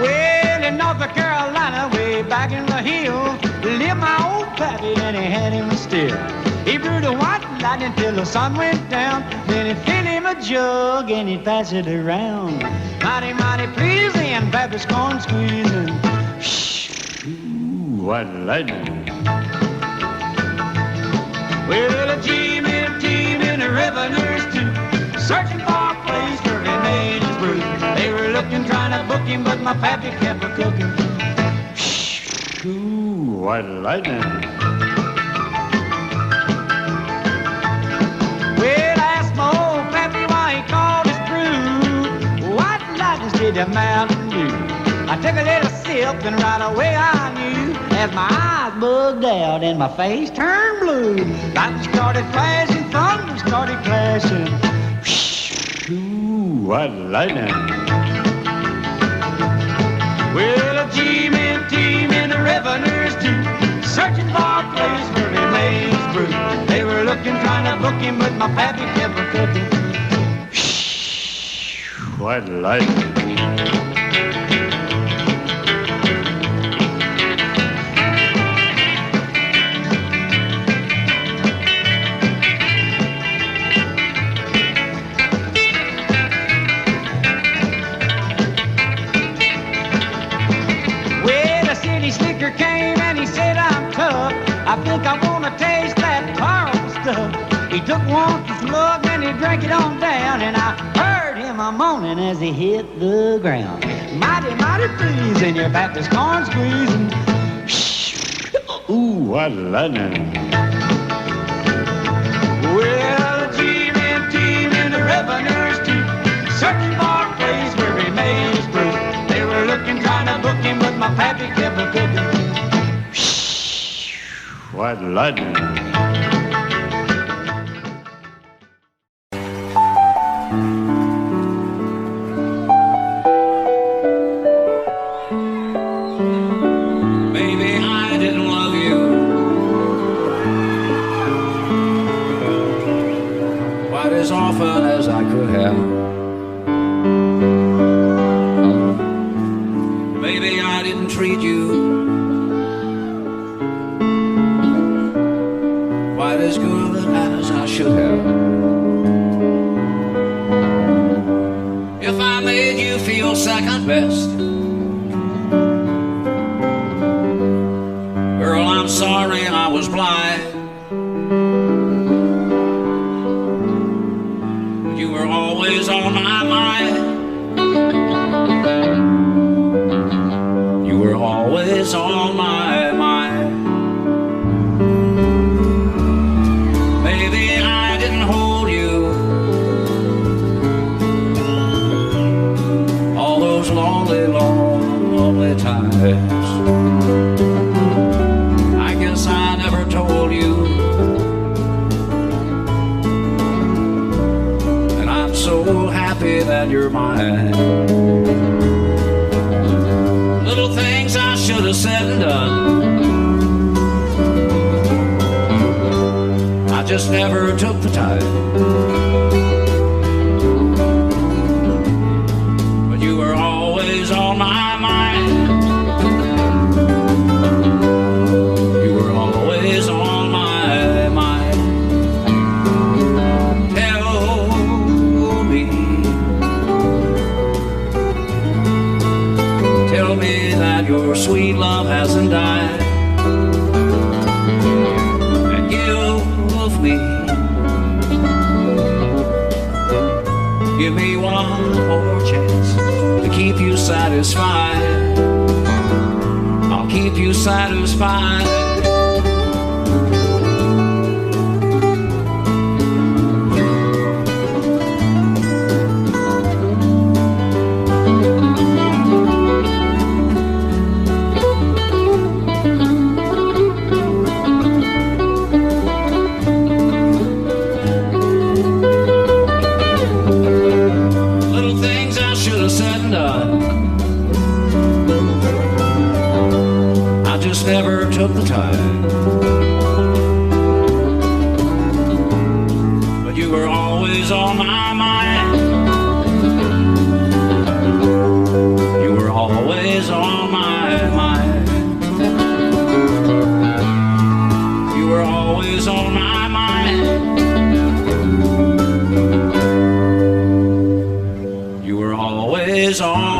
Well, in North Carolina, way back in the hill, lived my old pappy, and he had him still. He brewed a white lightning till the sun went down. Then he'd fill him a jug and he'd pass it around. Mighty, mighty pleasing, pappy's corn squeezing. Shh, ooh, white lightning. Well, a team in a revenues too, searching for a place where he made his brew. They were looking, trying to book him, but my pappy kept a cooking. Shh, ooh, white lightning. with your Mountain Dew. I took a little sip and right away I knew, as my eyes bugged out and my face turned blue. Lightning started flashing, thunder started clashing. Ooh, what lightning. Well, a G-men team and the revenues too, searching for a place where they made his brew. They were looking, trying to book him, but my pappy kept a cooking. What lightning. Came and he said, I'm tough. I think I want to taste that Carl stuff. He took one slug and he drank it on down, and I heard him a moaning as he hit the ground. Mighty, mighty pleasing, your Baptist corn squeezing. Ooh, what lightning. Well, the G-men team and the revenues too, searching for a place where he made his brew. They were looking, trying to book him, but my pappy kept a cooking. What lightning. Maybe I didn't love you quite as often as I could have. Maybe I didn't treat you quite as good as I should have. If I made you feel second best, girl, I'm sorry I was blind. You were always on my mind. You were always on my mind. Maybe I didn't hold you all those lonely, lonely times. I guess I never told you, and I'm so happy that you're mine. Little things I should have said and done, I just never took the time. But you were always on my mind. You were always on my mind. Tell me that your sweet love hasn't died. And give me one more chance to keep you satisfied. I'll keep you satisfied. Never took the time, but you were always on my mind. You were always on my mind. You were always on my mind. You were always on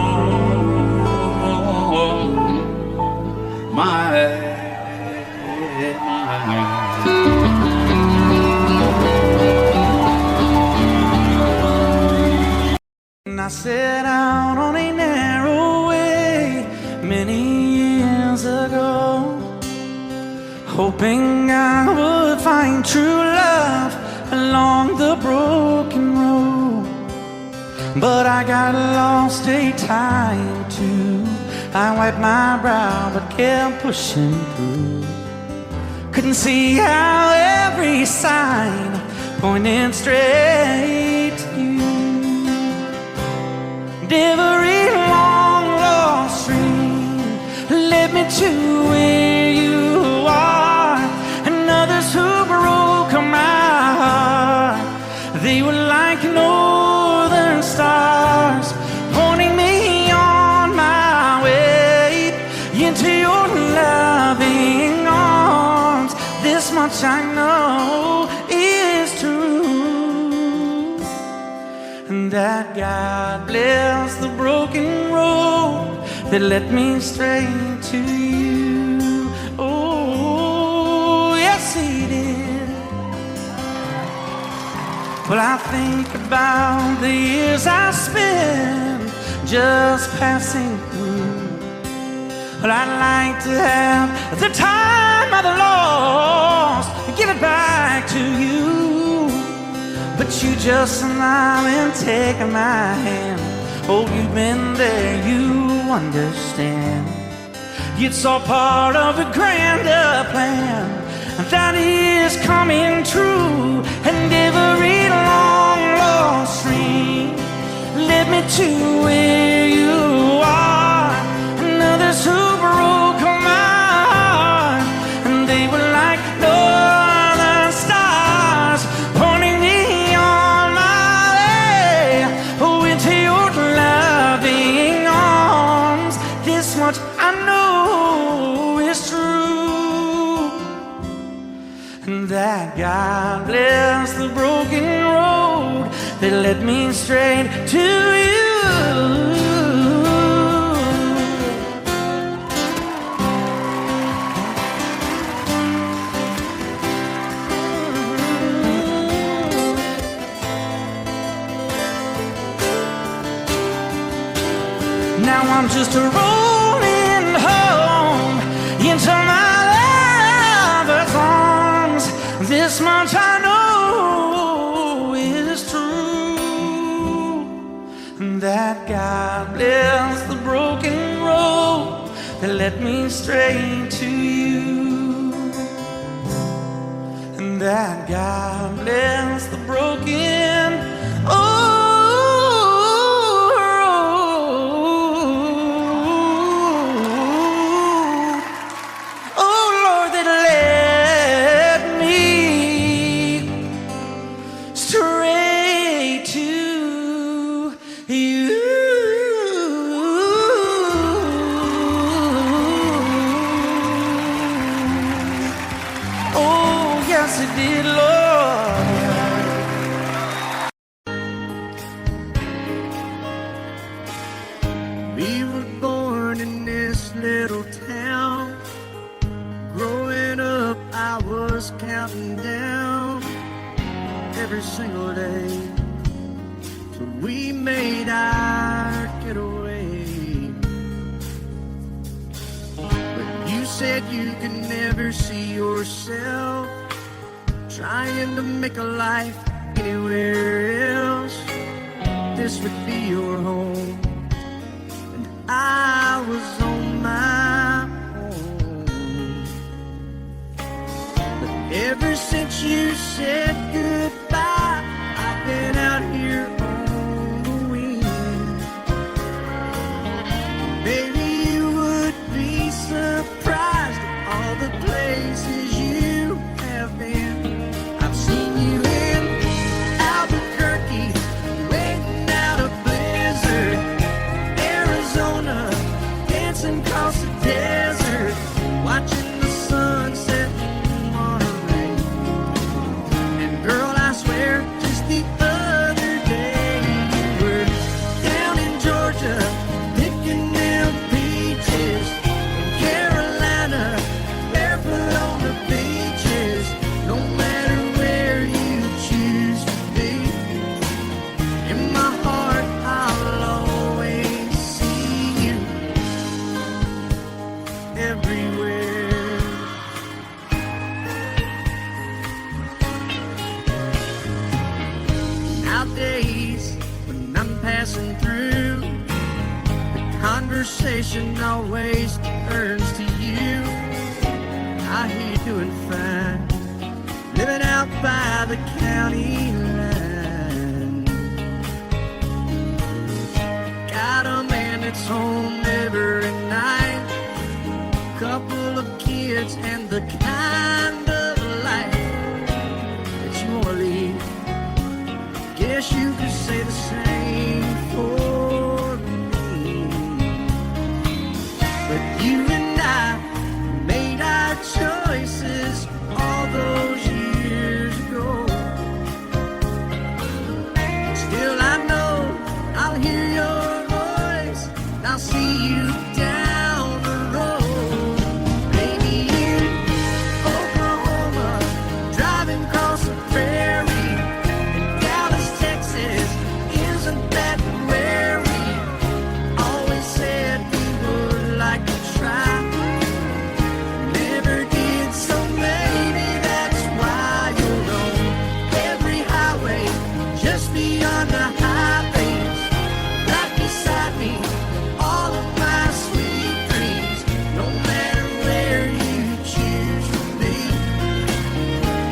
I set out on a narrow way many years ago, hoping I would find true love along the broken road. but I got lost a time or two. I wiped my brow but kept pushing through. Couldn't see how every sign pointed straight to you. And every long lost dream led me to where you are. And others who broke my heart, they were like northern stars, pointing me on my way into your loving arms. This much I know is true, and that God bless the broken road that led me straight to you. Oh, yes, He did. Well, I think about the years I spent just passing through. Well, I'd like to have the time I've lost, give it back to you. But you just smile and take my hand. Oh, you've been there, you understand. It's all part of a grander plan that is coming true. And every long lost dream led me to where you are. And others who broke my heart, and they were like northern stars, pointing me on my way, oh, into your loving arms. This much I know is true, and that God bless the broken road that led me straight to you. Now I'm just rolling home into my lover's arms. This much I know is true, and that God bless the broken road that led me straight to you, and that God bless the broken road. We were born in this little town. Growing up, I was counting down every single day till we made our getaway. But you said you could never see yourself trying to make a life anywhere else. This would be your home, and I was on my own. But ever since you said goodbye, I've been out here on the wing. Maybe you would be surprised at all the places you have been. I've seen you in Albuquerque, waiting out a blizzard, Arizona, dancing across the desert, watching the sunset in Monterey. And girl, I listen through. The conversation always turns to you. I hear you doing fine, living out by the county line. Got a man that's home every night, couple of kids and the kind of life that you wanna lead. Guess you could say the same for me. But you and I made our choices all those years ago. Still I know I'll hear your voice and I'll see you down the road. Maybe in Oklahoma, driving across the prairie. In Dallas, Texas, isn't that where we always said we would like to try? Never did, so maybe that's why you're on every highway, just beyond the highways, right beside me, all of my sweet dreams. No matter where you choose to be,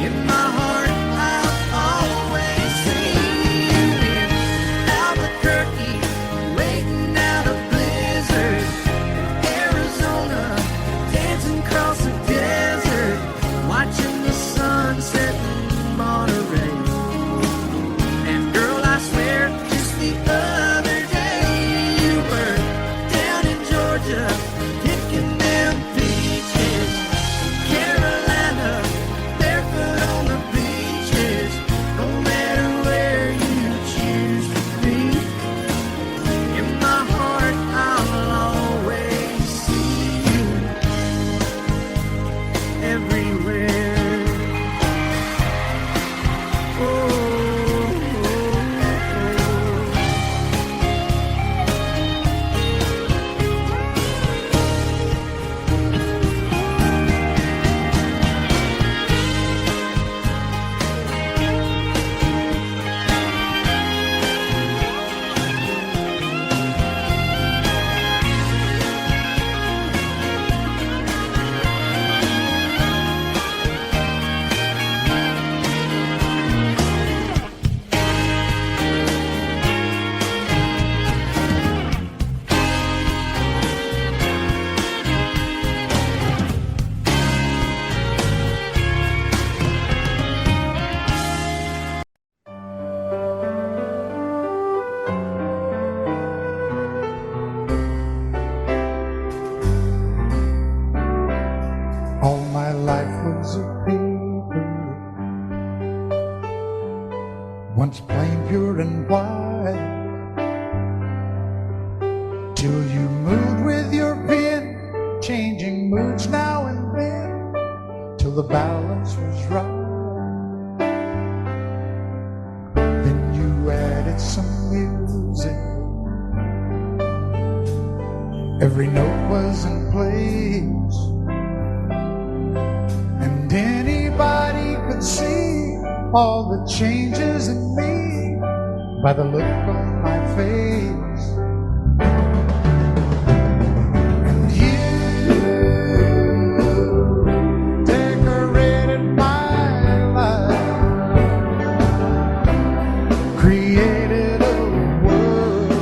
in my heart I'll always see you. In Albuquerque, waiting out a blizzard, Arizona, dancing across the desert, watching the sunset in Monterey. And girl, I swear, just the other day you were down in Georgia, picking them peaches. Carolina, barefoot on the beaches. No matter where you choose to be, in my heart I'll always see you everywhere. Oh, oh, oh. All my life was a paper, once plain, pure and white, till you moved with your pen, changing moods now and then, till the balance was right. Then you added some music, every note was in place, and anybody could see all the changes in me by the look on my face. And you decorated my life, created a world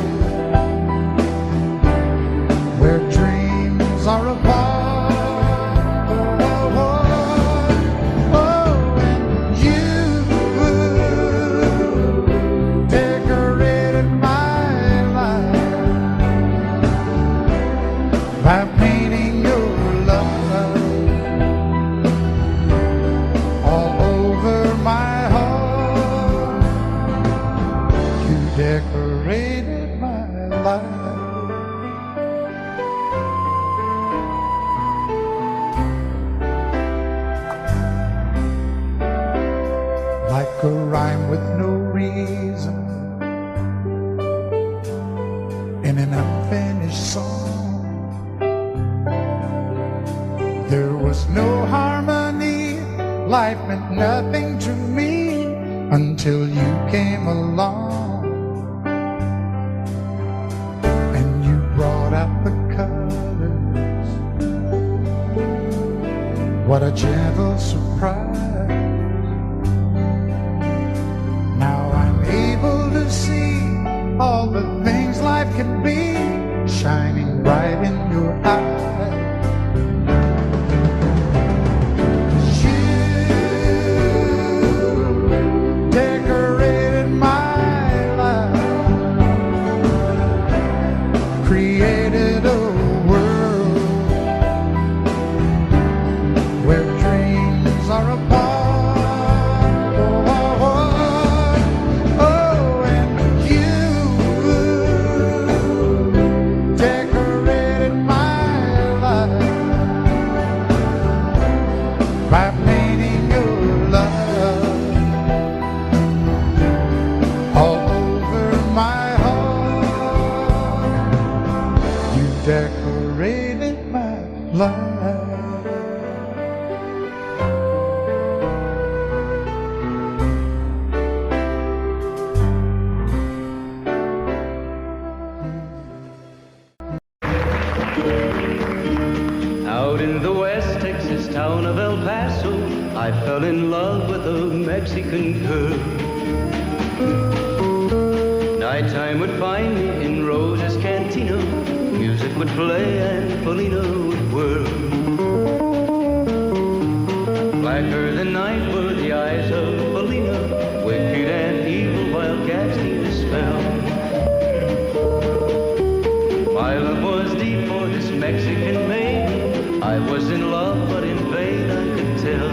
where dreams are apart. By painting your love all over my heart, you decorated my life. Like a rhyme with no reason in an unfinished song. There was no harmony, life meant nothing to me until you came along. What a gentle surprise. Now I'm able to see all the things life can be, shining bright in your eyes. Created a world where dreams are apart. Oh, and you decorated my life by painting your love all over my heart. You decorated my life. Out in the West Texas town of El Paso, I fell in love with a Mexican girl. Nighttime would find me in Rose's Cantina. Music would play and Polina would whirl. Blacker than night were the eyes of Polina, wicked and evil while casting a spell. My love was deep for this Mexican maiden. I was in love, but in vain I could tell.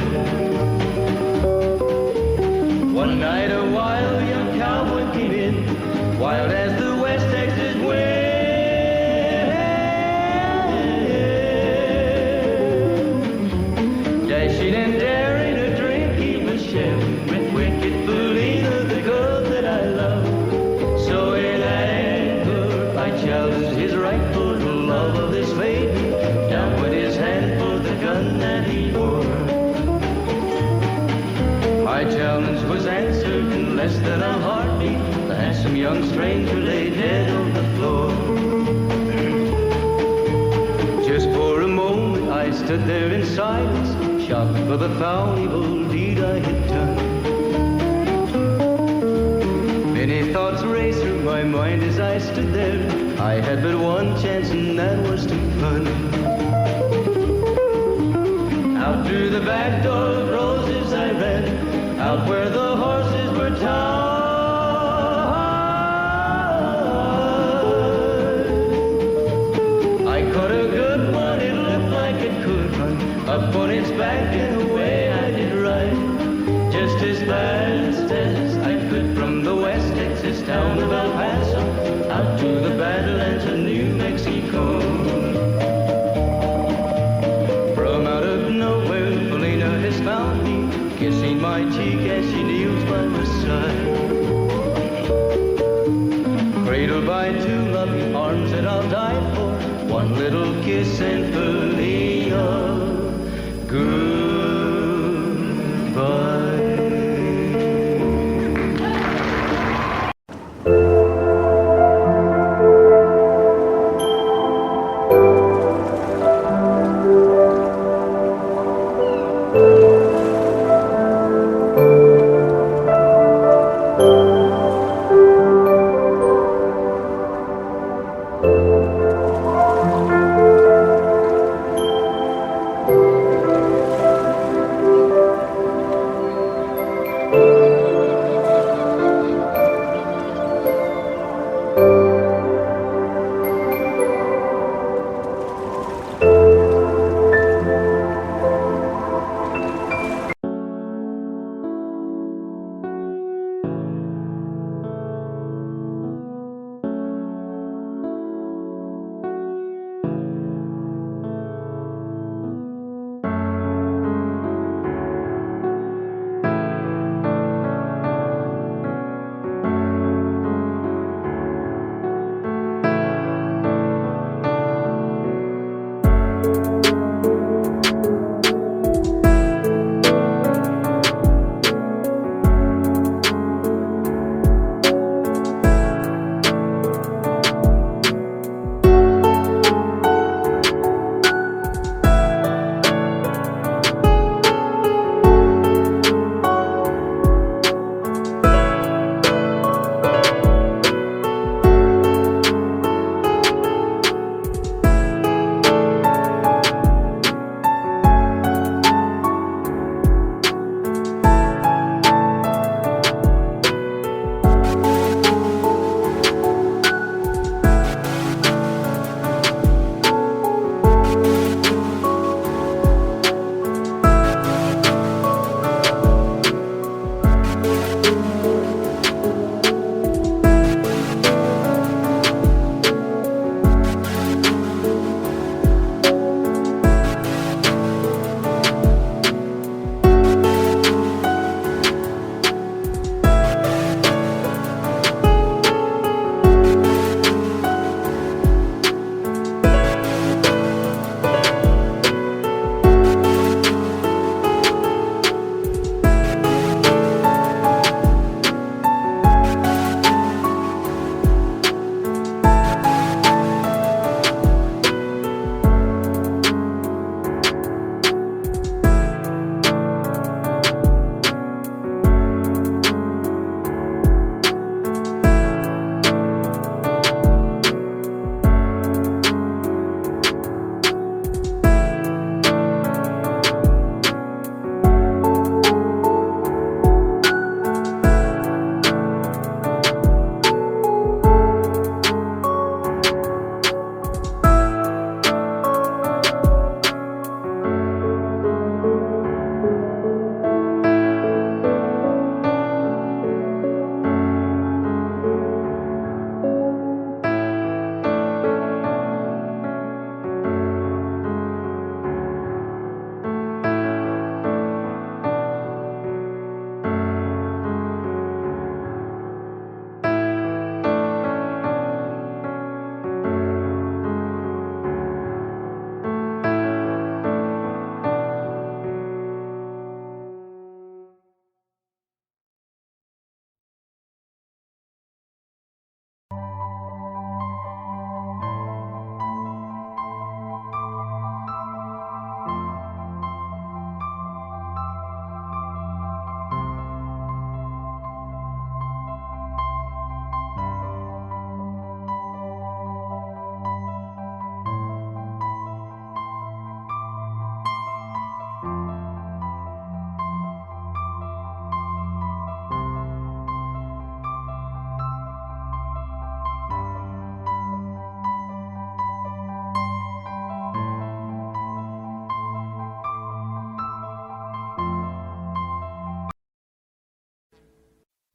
One night a wild young cowboy came in, wild as the West Texas wind. Dashing and daring to drink, he was sharing with wicked Polina, the girl that I love. So in anger I challenged his right for the love of this maiden. Down went his hand for the gun that he wore. My challenge was answered in less than a heartbeat. The handsome young stranger lay dead on the floor. Just for a moment I stood there in silence, shocked for the foul evil deed I had done. Many thoughts raced through my mind as I stood there. I had but one chance and that was to run. Out through the back door of Roses I ran, out where the horses were tied. I caught a good one, it looked like it could run, up on its back and away I did ride, just as fast as I could from the West Texas town of El Paso, out to the Badlands of New Mexico. From out of nowhere, Polina has found me, kissing my cheek as she kneels by my side. Cradled by two loving arms that I'll die for, one little kiss and Polina, goodbye.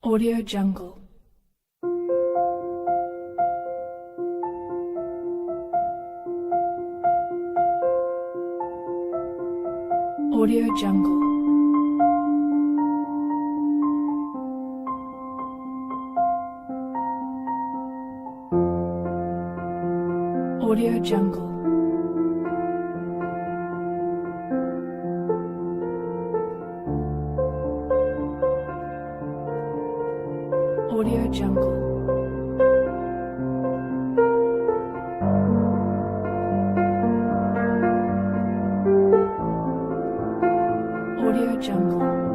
Audio Jungle. Audio Jungle. Audio Jungle. Audio Jungle. Audio Jungle.